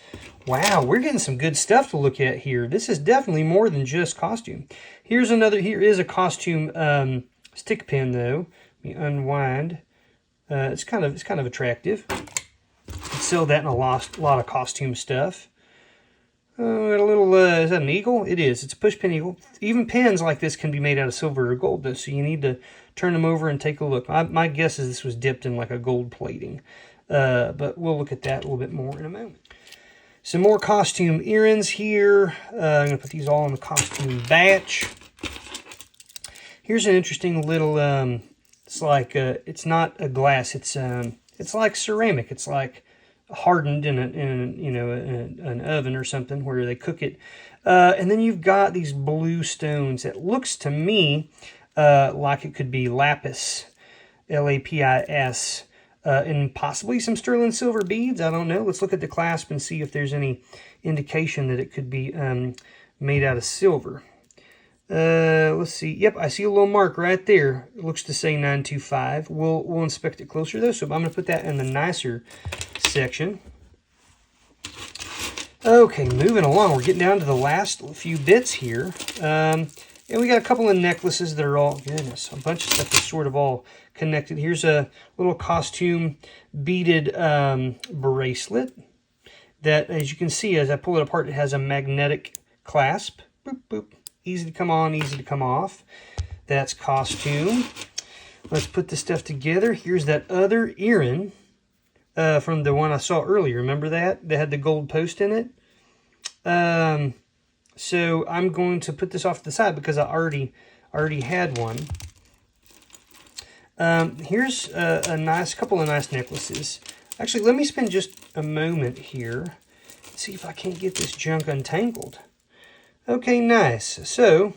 Wow, we're getting some good stuff to look at here. This is definitely more than just costume. Here is a costume stick pin though. Let me unwind. It's kind of attractive. Sell that in a lot of costume stuff. Got a little, is that an eagle? It is. It's a push pin eagle. Even pins like this can be made out of silver or gold though, so you need to turn them over and take a look. My guess is this was dipped in like a gold plating. But we'll look at that a little bit more in a moment. Some more costume earrings here. I'm going to put these all in the costume batch. Here's an interesting little, it's like, it's not a glass, it's like ceramic. It's like hardened in an oven or something where they cook it. And then you've got these blue stones that looks to me like it could be lapis, Lapis, and possibly some sterling silver beads. I don't know. Let's look at the clasp and see if there's any indication that it could be made out of silver. Let's see. Yep, I see a little mark right there. It looks to say 925. We'll inspect it closer though. So I'm going to put that in the nicer section. Okay, moving along. We're getting down to the last few bits here. And we got a couple of necklaces that are all, goodness, a bunch of stuff that's sort of all connected. Here's a little costume beaded bracelet that, as you can see, as I pull it apart, it has a magnetic clasp. Boop, boop. Easy to come on, easy to come off. That's costume. Let's put this stuff together. Here's that other earring from the one I saw earlier. Remember that? They had the gold post in it. So I'm going to put this off to the side because I already had one. Here's a couple of nice necklaces. Actually, let me spend just a moment here. See if I can't get this junk untangled. Okay, nice. So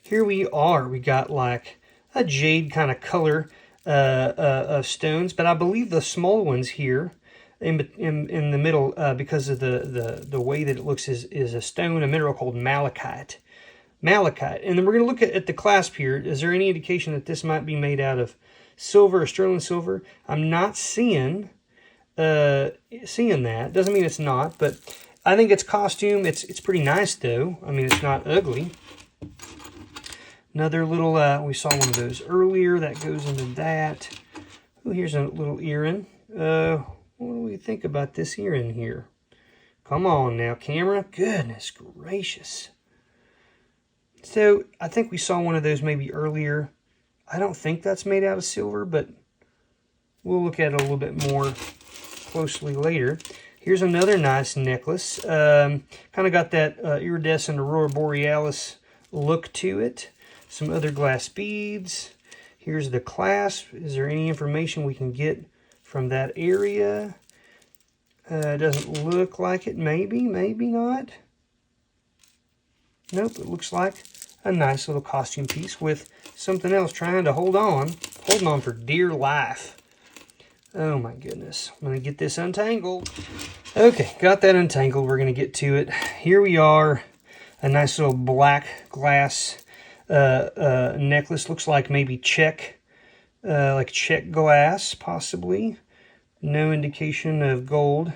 here we are. We got like a jade kind of color of stones, but I believe the small ones here in the middle, because of the way that it looks, is a stone, a mineral called malachite. Malachite. And then we're going to look at the clasp here. Is there any indication that this might be made out of silver or sterling silver? I'm not seeing that. Doesn't mean it's not, but I think it's costume. It's pretty nice though. I mean, it's not ugly. Another little, we saw one of those earlier. That goes into that. Oh, here's a little earring. What do we think about this earring here? Come on now, camera. Goodness gracious. So, I think we saw one of those maybe earlier. I don't think that's made out of silver, but we'll look at it a little bit more closely later. Here's another nice necklace. Kind of got that iridescent aurora borealis look to it. Some other glass beads. Here's the clasp. Is there any information we can get from that area? Doesn't look like it. Maybe, maybe not. Nope, it looks like a nice little costume piece with something else trying to hold on for dear life. Oh my goodness. I'm going to get this untangled. Okay, got that untangled. We're going to get to it. Here we are. A nice little black glass necklace. Looks like maybe check glass, possibly. No indication of gold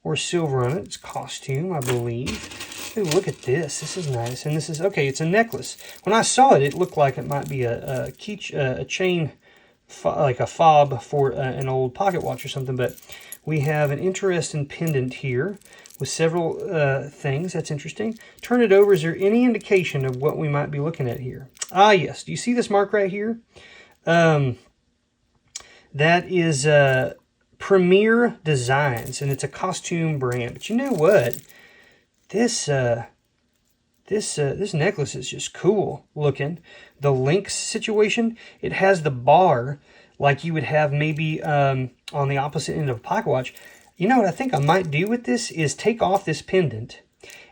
or silver on it. It's costume, I believe. Ooh, look at this. This is nice. And this is, okay, it's a necklace. When I saw it, it looked like it might be a chain, like a fob for an old pocket watch or something. But we have an interesting pendant here with several things. That's interesting. Turn it over. Is there any indication of what we might be looking at here? Ah, yes. Do you see this mark right here? That is Premier Designs, and it's a costume brand. But you know what? This necklace is just cool looking. The links situation, it has the bar like you would have maybe on the opposite end of a pocket watch. You know what I think I might do with this is take off this pendant.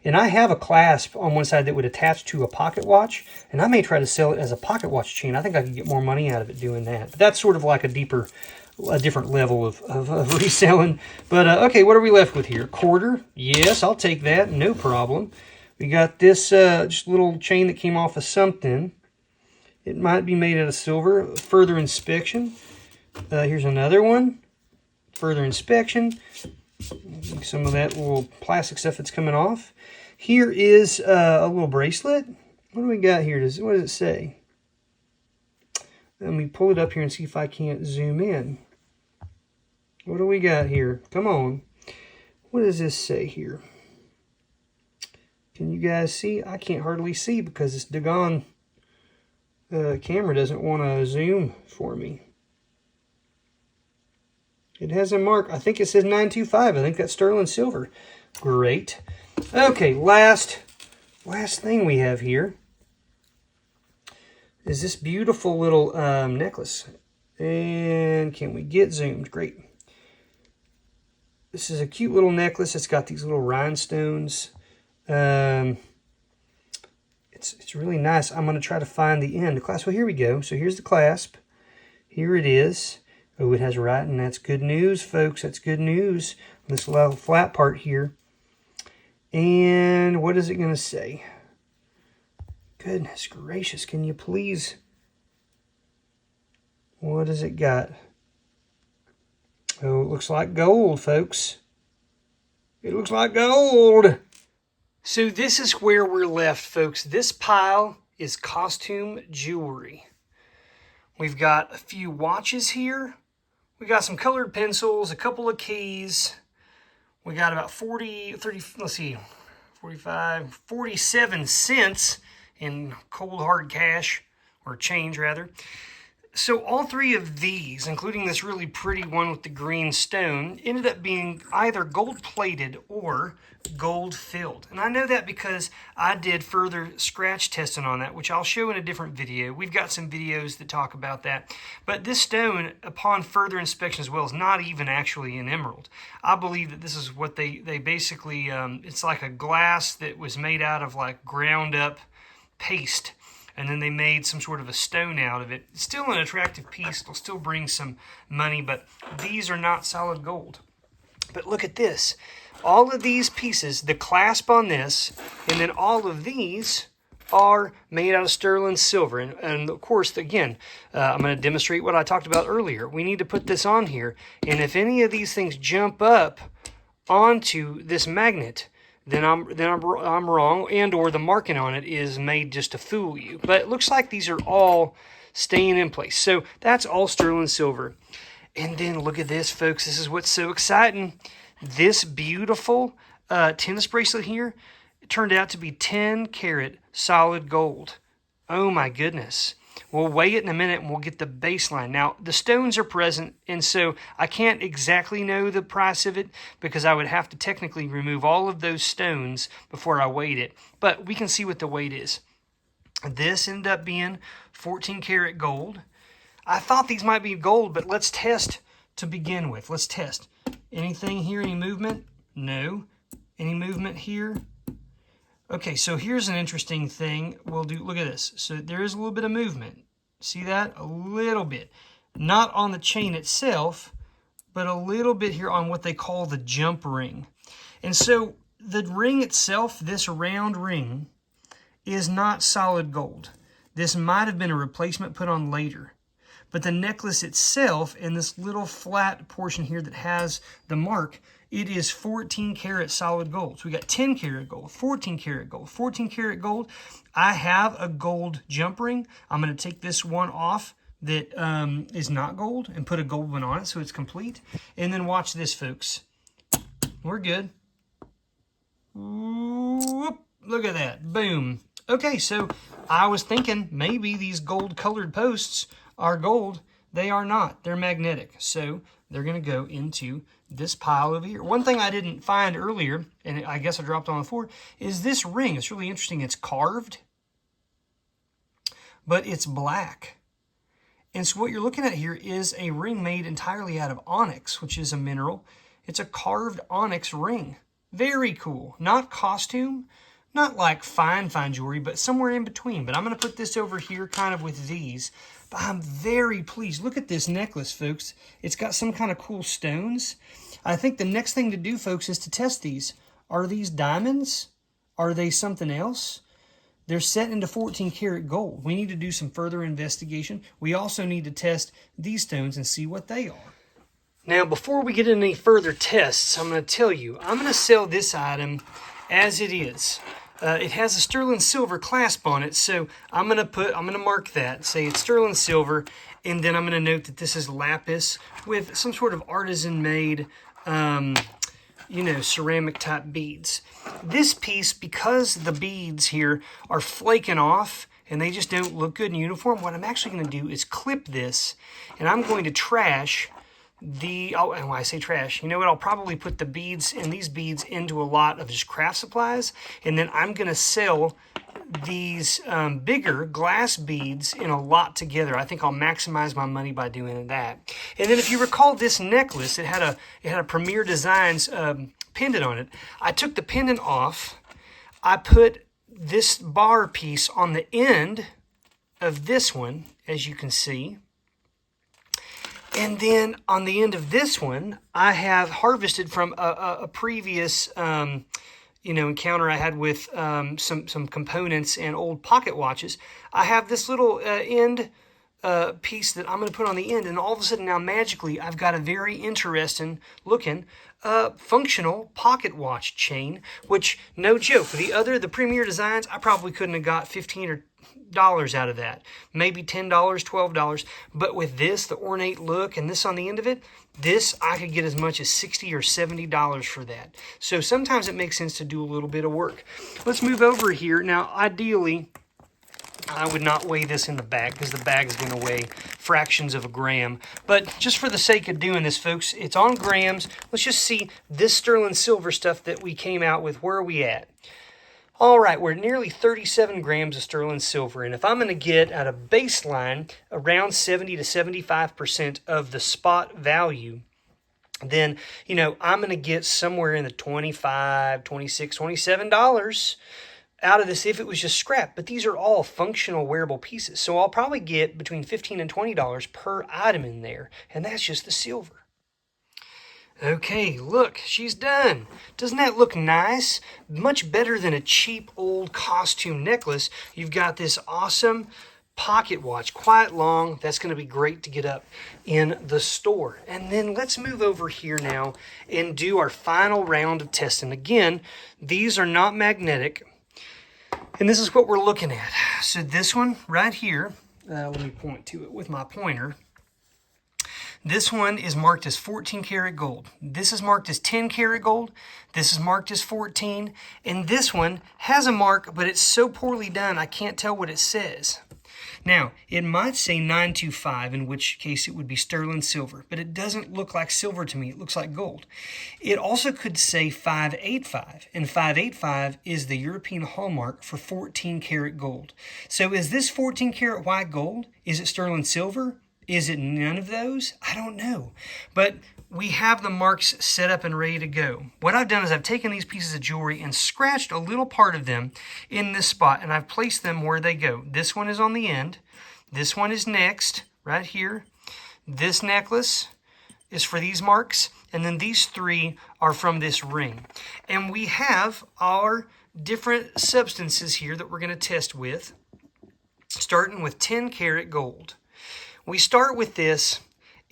And I have a clasp on one side that would attach to a pocket watch, and I may try to sell it as a pocket watch chain. I think I could get more money out of it doing that. But that's sort of like a different level of reselling. But okay, what are we left with here? Quarter? Yes, I'll take that. No problem. We got this just little chain that came off of something. It might be made out of silver. Further inspection. Here's another one. Further inspection. Some of that little plastic stuff that's coming off. Here is a little bracelet. What do we got here? What does it say? Let me pull it up here and see if I can't zoom in. What do we got here? Come on. What does this say here? Can you guys see? I can't hardly see because this doggone camera doesn't want to zoom for me. It has a mark. I think it says 925. I think that's sterling silver. Great. Okay, last thing we have here. is this beautiful little necklace. And can we get zoomed? Great. This is a cute little necklace. It's got these little rhinestones. It's really nice. I'm going to try to find the end. The clasp. Well, here we go. So here's the clasp. Here it is. Oh, it has writing. That's good news, folks. That's good news. This little flat part here. And what is it going to say? Goodness gracious. Can you please? What has it got? Oh, it looks like gold, folks. It looks like gold. So this is where we're left, folks. This pile is costume jewelry. We've got a few watches here. We got some colored pencils, a couple of keys. We got about 47 cents in cold hard cash, or change rather. So all three of these, including this really pretty one with the green stone, ended up being either gold-plated or gold-filled. And I know that because I did further scratch testing on that, which I'll show in a different video. We've got some videos that talk about that. But this stone, upon further inspection as well, is not even actually an emerald. I believe that this is what they basically, it's like a glass that was made out of like ground up paste. And then they made some sort of a stone out of it. It's still an attractive piece. It'll still bring some money, but these are not solid gold. But look at this. All of these pieces, the clasp on this, and then all of these are made out of sterling silver. And of course, again, I'm going to demonstrate what I talked about earlier. We need to put this on here. And if any of these things jump up onto this magnet, then I'm wrong, and or the marking on it is made just to fool you. But it looks like these are all staying in place. So that's all sterling silver. And then look at this, folks. This is what's so exciting. This beautiful tennis bracelet here, it turned out to be 10 karat solid gold. Oh my goodness. We'll weigh it in a minute and we'll get the baseline. Now, the stones are present, and so I can't exactly know the price of it because I would have to technically remove all of those stones before I weighed it. But we can see what the weight is. This ended up being 14 karat gold. I thought these might be gold, but let's test to begin with. Let's test. Anything here, any movement? No. Any movement here? Okay, so here's an interesting thing we'll do. Look at this. So there is a little bit of movement. See that? A little bit. Not on the chain itself, but a little bit here on what they call the jump ring. And so the ring itself, this round ring, is not solid gold. This might have been a replacement put on later. But the necklace itself and this little flat portion here that has the mark, it is 14 karat solid gold. So we got 10 karat gold, 14 karat gold, 14 karat gold. I have a gold jump ring. I'm going to take this one off that is not gold and put a gold one on it so it's complete. And then watch this, folks. We're good. Whoop, look at that. Boom. Okay, so I was thinking maybe these gold colored posts are gold. They are not. They're magnetic. So they're going to go into this pile over here. One thing I didn't find earlier, and I guess I dropped on the floor, is this ring. It's really interesting. It's carved, but it's black. And so what you're looking at here is a ring made entirely out of onyx, which is a mineral. It's a carved onyx ring. Very cool. Not costume, not like fine jewelry, but somewhere in between. But I'm going to put this over here kind of with these. But I'm very pleased. Look at this necklace, folks. It's got some kind of cool stones. I think the next thing to do, folks, is to test these. Are these diamonds? Are they something else? They're set into 14 karat gold. We need to do some further investigation. We also need to test these stones and see what they are. Now, before we get into any further tests, I'm going to tell you, I'm going to sell this item as it is. It has a sterling silver clasp on it, so I'm going to mark that, say it's sterling silver, and then I'm going to note that this is lapis with some sort of artisan-made, ceramic type beads. This piece, because the beads here are flaking off and they just don't look good in uniform, what I'm actually going to do is clip this, and I'm going to trash and when I say trash, you know what? I'll probably put the beads and these beads into a lot of just craft supplies, and then I'm going to sell these bigger glass beads in a lot together. I think I'll maximize my money by doing that. And then if you recall this necklace, it had a Premier Designs pendant on it. I took the pendant off. I put this bar piece on the end of this one, as you can see. And then on the end of this one, I have harvested from a previous encounter I had with some components and old pocket watches. I have this little end piece that I'm going to put on the end, and all of a sudden now magically I've got a very interesting looking functional pocket watch chain, which, no joke, the Premier Designs, I probably couldn't have got $15 out of that, maybe $10, $12, but with this, the ornate look and this on the end of it, this I could get as much as $60 or $70 for that. So sometimes it makes sense to do a little bit of work. Let's move over here. Now, ideally, I would not weigh this in the bag because the bag is going to weigh fractions of a gram. But just for the sake of doing this, folks, it's on grams. Let's just see this sterling silver stuff that we came out with. Where are we at? All right, we're nearly 37 grams of sterling silver. And if I'm going to get at a baseline around 70 to 75% of the spot value, then, I'm going to get somewhere in the $25, $26, $27 out of this if it was just scrap. But these are all functional wearable pieces. So I'll probably get between $15 and $20 per item in there. And that's just the silver. Okay, look, she's done. Doesn't that look nice? Much better than a cheap old costume necklace. You've got this awesome pocket watch, quite long. That's going to be great to get up in the store. And then let's move over here now and do our final round of testing. Again, these are not magnetic. And this is what we're looking at. So this one right here, let me point to it with my pointer. This one is marked as 14 karat gold. This is marked as 10 karat gold. This is marked as 14. And this one has a mark, but it's so poorly done, I can't tell what it says. Now, it might say 925, in which case it would be sterling silver, but it doesn't look like silver to me. It looks like gold. It also could say 585, and 585 is the European hallmark for 14 karat gold. So is this 14 karat white gold? Is it sterling silver? Is it none of those? I don't know. But we have the marks set up and ready to go. What I've done is I've taken these pieces of jewelry and scratched a little part of them in this spot, and I've placed them where they go. This one is on the end. This one is next, right here. This necklace is for these marks, and then these three are from this ring. And we have our different substances here that we're going to test with, starting with 10 karat gold. We start with this,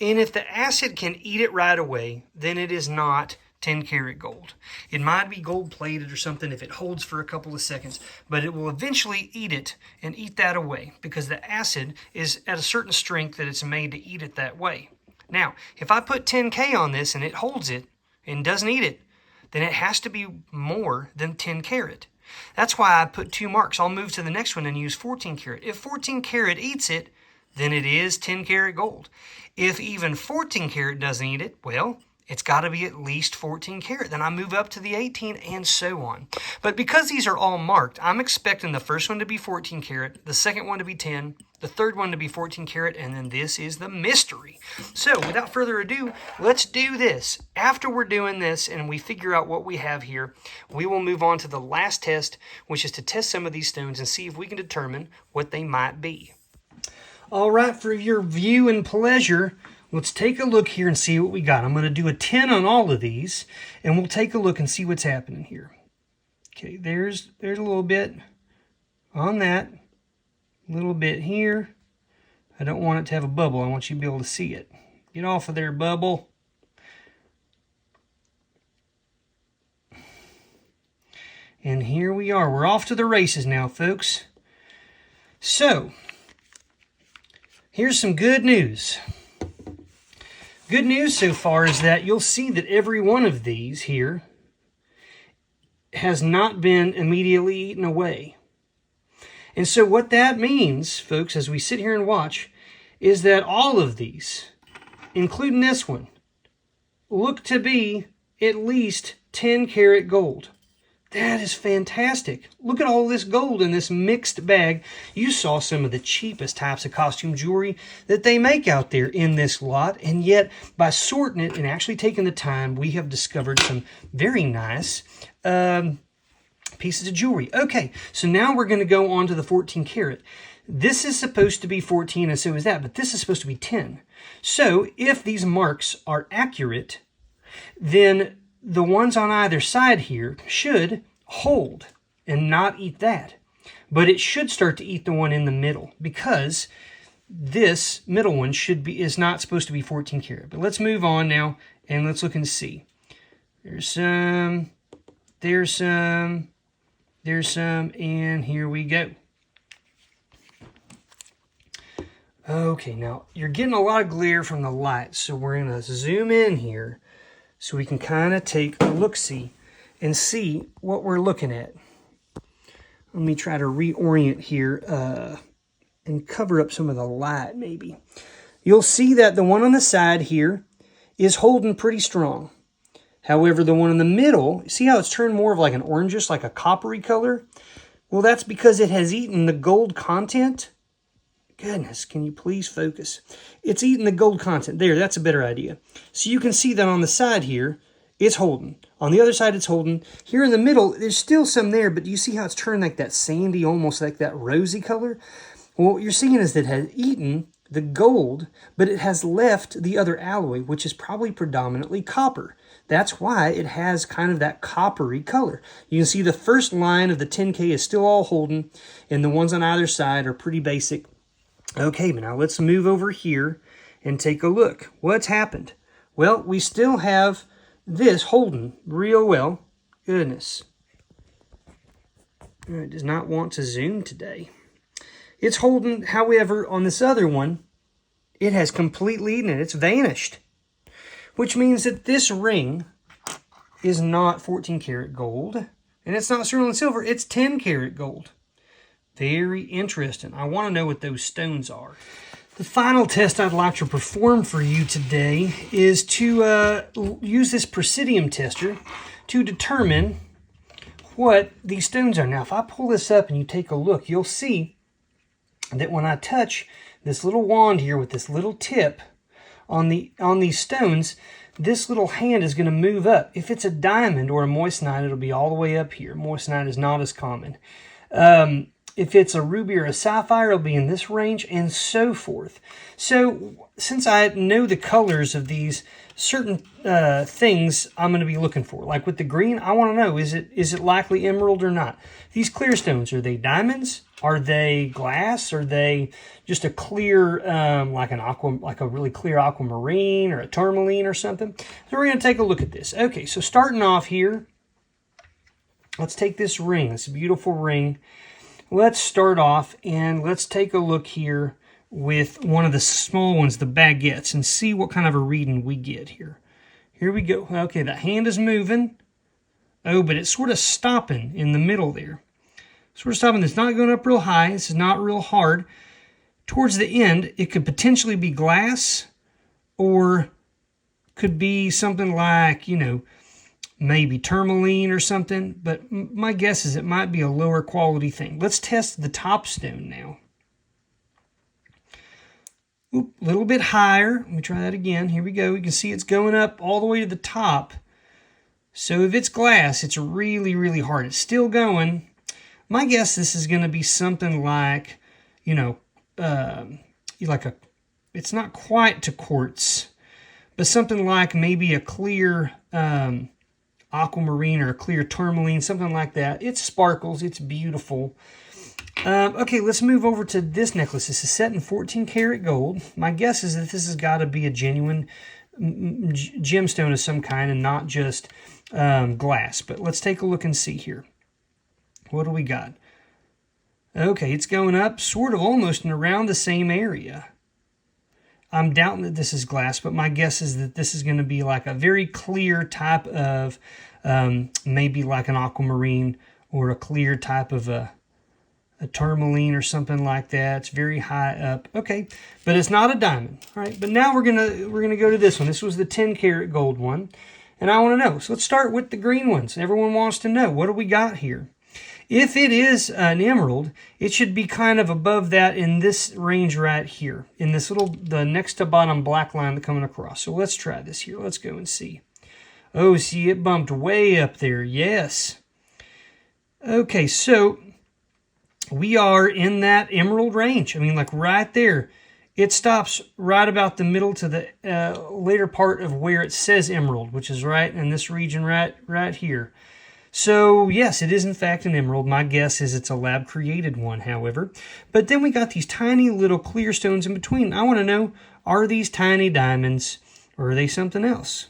and if the acid can eat it right away, then it is not 10 karat gold. It might be gold plated or something if it holds for a couple of seconds, but it will eventually eat it and eat that away because the acid is at a certain strength that it's made to eat it that way. Now, if I put 10K on this and it holds it and doesn't eat it, then it has to be more than 10 karat. That's why I put two marks. I'll move to the next one and use 14 karat. If 14 karat eats it, then it is 10 karat gold. If even 14 karat doesn't eat it, well, it's got to be at least 14 karat. Then I move up to the 18 and so on. But because these are all marked, I'm expecting the first one to be 14 karat, the second one to be 10, the third one to be 14 karat, and then this is the mystery. So without further ado, let's do this. After we're doing this and we figure out what we have here, we will move on to the last test, which is to test some of these stones and see if we can determine what they might be. All right, for your view and pleasure, let's take a look here and see what we got. I'm going to do a 10 on all of these, and we'll take a look and see what's happening here. Okay, there's a little bit on that, a little bit here. I don't want it to have a bubble. I want you to be able to see it. Get off of there, bubble. And here we are. We're off to the races now, folks. So, here's some good news. Good news so far is that you'll see that every one of these here has not been immediately eaten away. And so what that means, folks, as we sit here and watch, is that all of these, including this one, look to be at least 10 karat gold. That is fantastic. Look at all this gold in this mixed bag. You saw some of the cheapest types of costume jewelry that they make out there in this lot. And yet, by sorting it and actually taking the time, we have discovered some very nice pieces of jewelry. Okay, so now we're going to go on to the 14 karat. This is supposed to be 14 and so is that, but this is supposed to be 10. So if these marks are accurate, then the ones on either side here should hold and not eat that. But it should start to eat the one in the middle because this middle one is not supposed to be 14 karat. But let's move on now and let's look and see. There's some, and here we go. Okay, now you're getting a lot of glare from the light, so we're going to zoom in here so we can kind of take a look-see and see what we're looking at. Let me try to reorient here and cover up some of the light maybe. You'll see that the one on the side here is holding pretty strong. However, the one in the middle, see how it's turned more of like an orangish, like a coppery color? Well, that's because it has eaten the gold content. Goodness, can you please focus? It's eating the gold content. There, that's a better idea. So you can see that on the side here, it's holding. On the other side, it's holding. Here in the middle, there's still some there, but do you see how it's turned like that sandy, almost like that rosy color? Well, what you're seeing is that it has eaten the gold, but it has left the other alloy, which is probably predominantly copper. That's why it has kind of that coppery color. You can see the first line of the 10K is still all holding, and the ones on either side are pretty basic. Okay, but now let's move over here and take a look. What's happened? Well, we still have this holding real well. Goodness. It does not want to zoom today. It's holding, however, on this other one, it has completely eaten it. It's vanished. Which means that this ring is not 14 karat gold. And it's not sterling silver. It's 10 karat gold. Very interesting. I want to know what those stones are. The final test I'd like to perform for you today is to use this presidium tester to determine what these stones are. Now, if I pull this up and you take a look, you'll see that when I touch this little wand here with this little tip on these stones, this little hand is going to move up. If it's a diamond or a moissanite, it'll be all the way up here. Moissanite is not as common. If it's a ruby or a sapphire, it'll be in this range, and so forth. So, since I know the colors of these certain things I'm going to be looking for, like with the green, I want to know, is it likely emerald or not? These clear stones, are they diamonds? Are they glass? Are they just a clear, like a really clear aquamarine or a tourmaline or something? So we're going to take a look at this. Okay, so starting off here, let's take this ring, this beautiful ring. Let's start off and let's take a look here with one of the small ones, the baguettes, and see what kind of a reading we get here. Here we go. Okay, the hand is moving. Oh, but it's sort of stopping in the middle there. Sort of stopping. It's not going up real high. This is not real hard. Towards the end, it could potentially be glass or could be something like, maybe tourmaline or something, but my guess is it might be a lower quality thing. Let's test the top stone now. A little bit higher. Let me try that again. Here we go. You can see it's going up all the way to the top. So if it's glass, it's really, really hard. It's still going. My guess this is going to be something like, it's not quite to quartz, but something like maybe a clear aquamarine or a clear tourmaline, something like that. It sparkles. It's beautiful. Okay, let's move over to this necklace. This is set in 14 karat gold. My guess is that this has got to be a genuine gemstone of some kind and not just glass. But let's take a look and see here. What do we got? Okay, it's going up sort of almost and around the same area. I'm doubting that this is glass, but my guess is that this is going to be like a very clear type of, maybe like an aquamarine or a clear type of a tourmaline or something like that. It's very high up. Okay, but it's not a diamond. All right, but now we're gonna go to this one. This was the 10 karat gold one. And I want to know. So let's start with the green ones. Everyone wants to know, what do we got here? If it is an emerald, it should be kind of above that in this range right here, in this little, the next to bottom black line that's coming across. So let's try this here. Let's go and see. Oh, see, it bumped way up there. Yes. Okay, so we are in that emerald range. I mean, like right there. It stops right about the middle to the later part of where it says emerald, which is right in this region right here. So, yes, it is in fact an emerald. My guess is it's a lab-created one, however. But then we got these tiny little clear stones in between. I want to know, are these tiny diamonds or are they something else?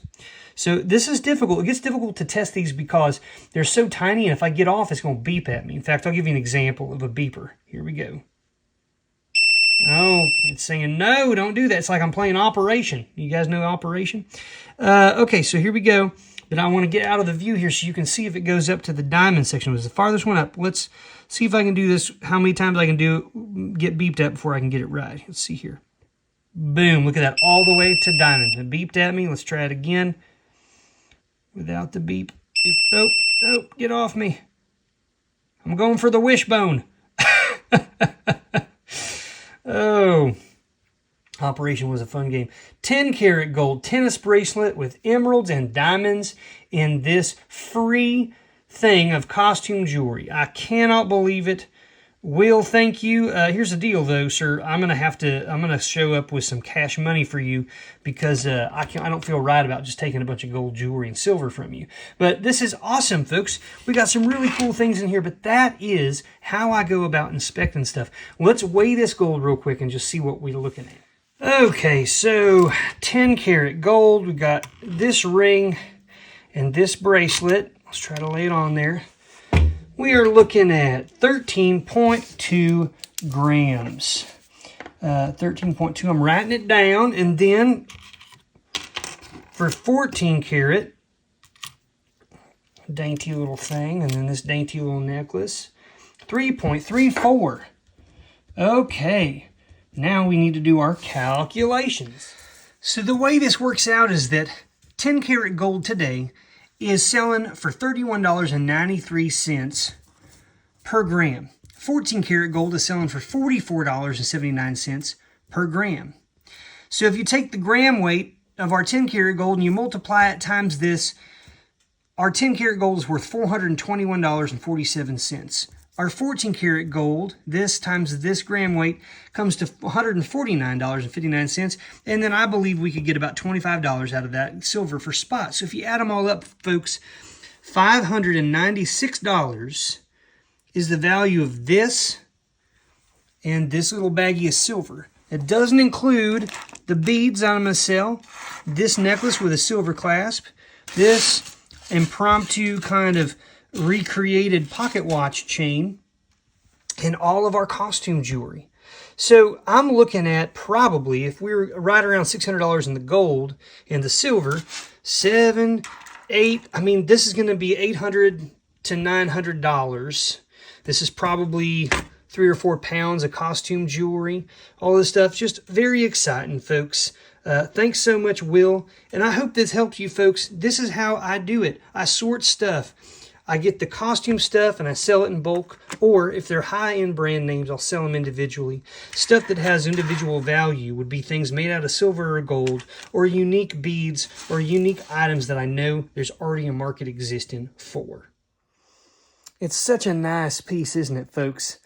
So this is difficult. It gets difficult to test these because they're so tiny, and if I get off, it's going to beep at me. In fact, I'll give you an example of a beeper. Here we go. Oh, it's saying, no, don't do that. It's like I'm playing Operation. You guys know Operation? Okay, so here we go. But I want to get out of the view here so you can see if it goes up to the diamond section. It was the farthest one up. Let's see if I can do this, how many times I can get beeped at before I can get it right. Let's see here. Boom, look at that, all the way to diamond. It beeped at me. Let's try it again without the beep. Oh, get off me. I'm going for the wishbone. Oh, Operation was a fun game. 10 karat gold tennis bracelet with emeralds and diamonds in this free thing of costume jewelry. I cannot believe it. Will, thank you. Here's the deal, though, sir. I'm gonna show up with some cash money for you because I don't feel right about just taking a bunch of gold jewelry and silver from you. But this is awesome, folks. We got some really cool things in here, but that is how I go about inspecting stuff. Let's weigh this gold real quick and just see what we're looking at. Okay, so 10 karat gold. We got this ring and this bracelet. Let's try to lay it on there. We are looking at 13.2 grams. 13.2, I'm writing it down. And then for 14 karat, dainty little thing, and then this dainty little necklace, 3.34. Okay, now we need to do our calculations. So the way this works out is that 10 karat gold today is selling for $31.93 per gram. 14 karat gold is selling for $44.79 per gram. So if you take the gram weight of our 10 karat gold and you multiply it times this, our 10 karat gold is worth $421.47. Our 14 karat gold, this times this gram weight, comes to $149.59. And then I believe we could get about $25 out of that silver for spot. So if you add them all up, folks, $596 is the value of this and this little baggie of silver. It doesn't include the beads I'm going to sell, this necklace with a silver clasp, this impromptu kind of recreated pocket watch chain, and all of our costume jewelry. So I'm looking at probably, if we're right around $600 in the gold and the silver, $700, $800, I mean, this is going to be $800 to $900. This is probably 3 or 4 pounds of costume jewelry, all this stuff. Just very exciting, folks. Thanks so much, Will. And I hope this helped you, folks. This is how I do it. I sort stuff. I get the costume stuff and I sell it in bulk, or if they're high-end brand names, I'll sell them individually. Stuff that has individual value would be things made out of silver or gold, or unique beads, or unique items that I know there's already a market existing for. It's such a nice piece, isn't it, folks?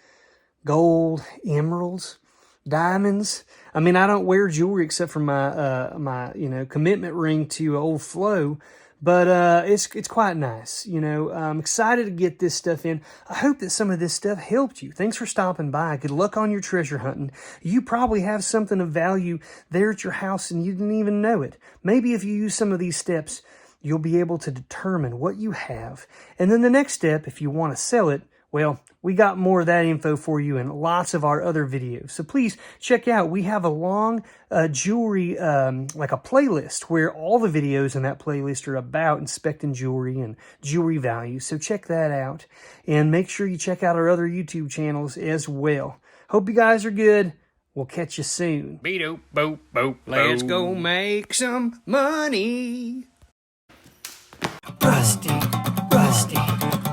Gold, emeralds, diamonds. I mean, I don't wear jewelry except for my commitment ring to old Flo. But it's quite nice, I'm excited to get this stuff in. I hope that some of this stuff helped you. Thanks for stopping by. Good luck on your treasure hunting. You probably have something of value there at your house and you didn't even know it. Maybe if you use some of these steps, you'll be able to determine what you have. And then the next step, if you want to sell it, well, we got more of that info for you in lots of our other videos. So please check out, we have a long jewelry, like a playlist where all the videos in that playlist are about inspecting jewelry and jewelry value. So check that out and make sure you check out our other YouTube channels as well. Hope you guys are good. We'll catch you soon. Beep-doop, boop, boop, Let's go make some money. Rusty, rusty,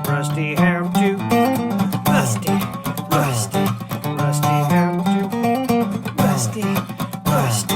rusty how to. Rusty, rusty, rusty how to. Rusty, rusty.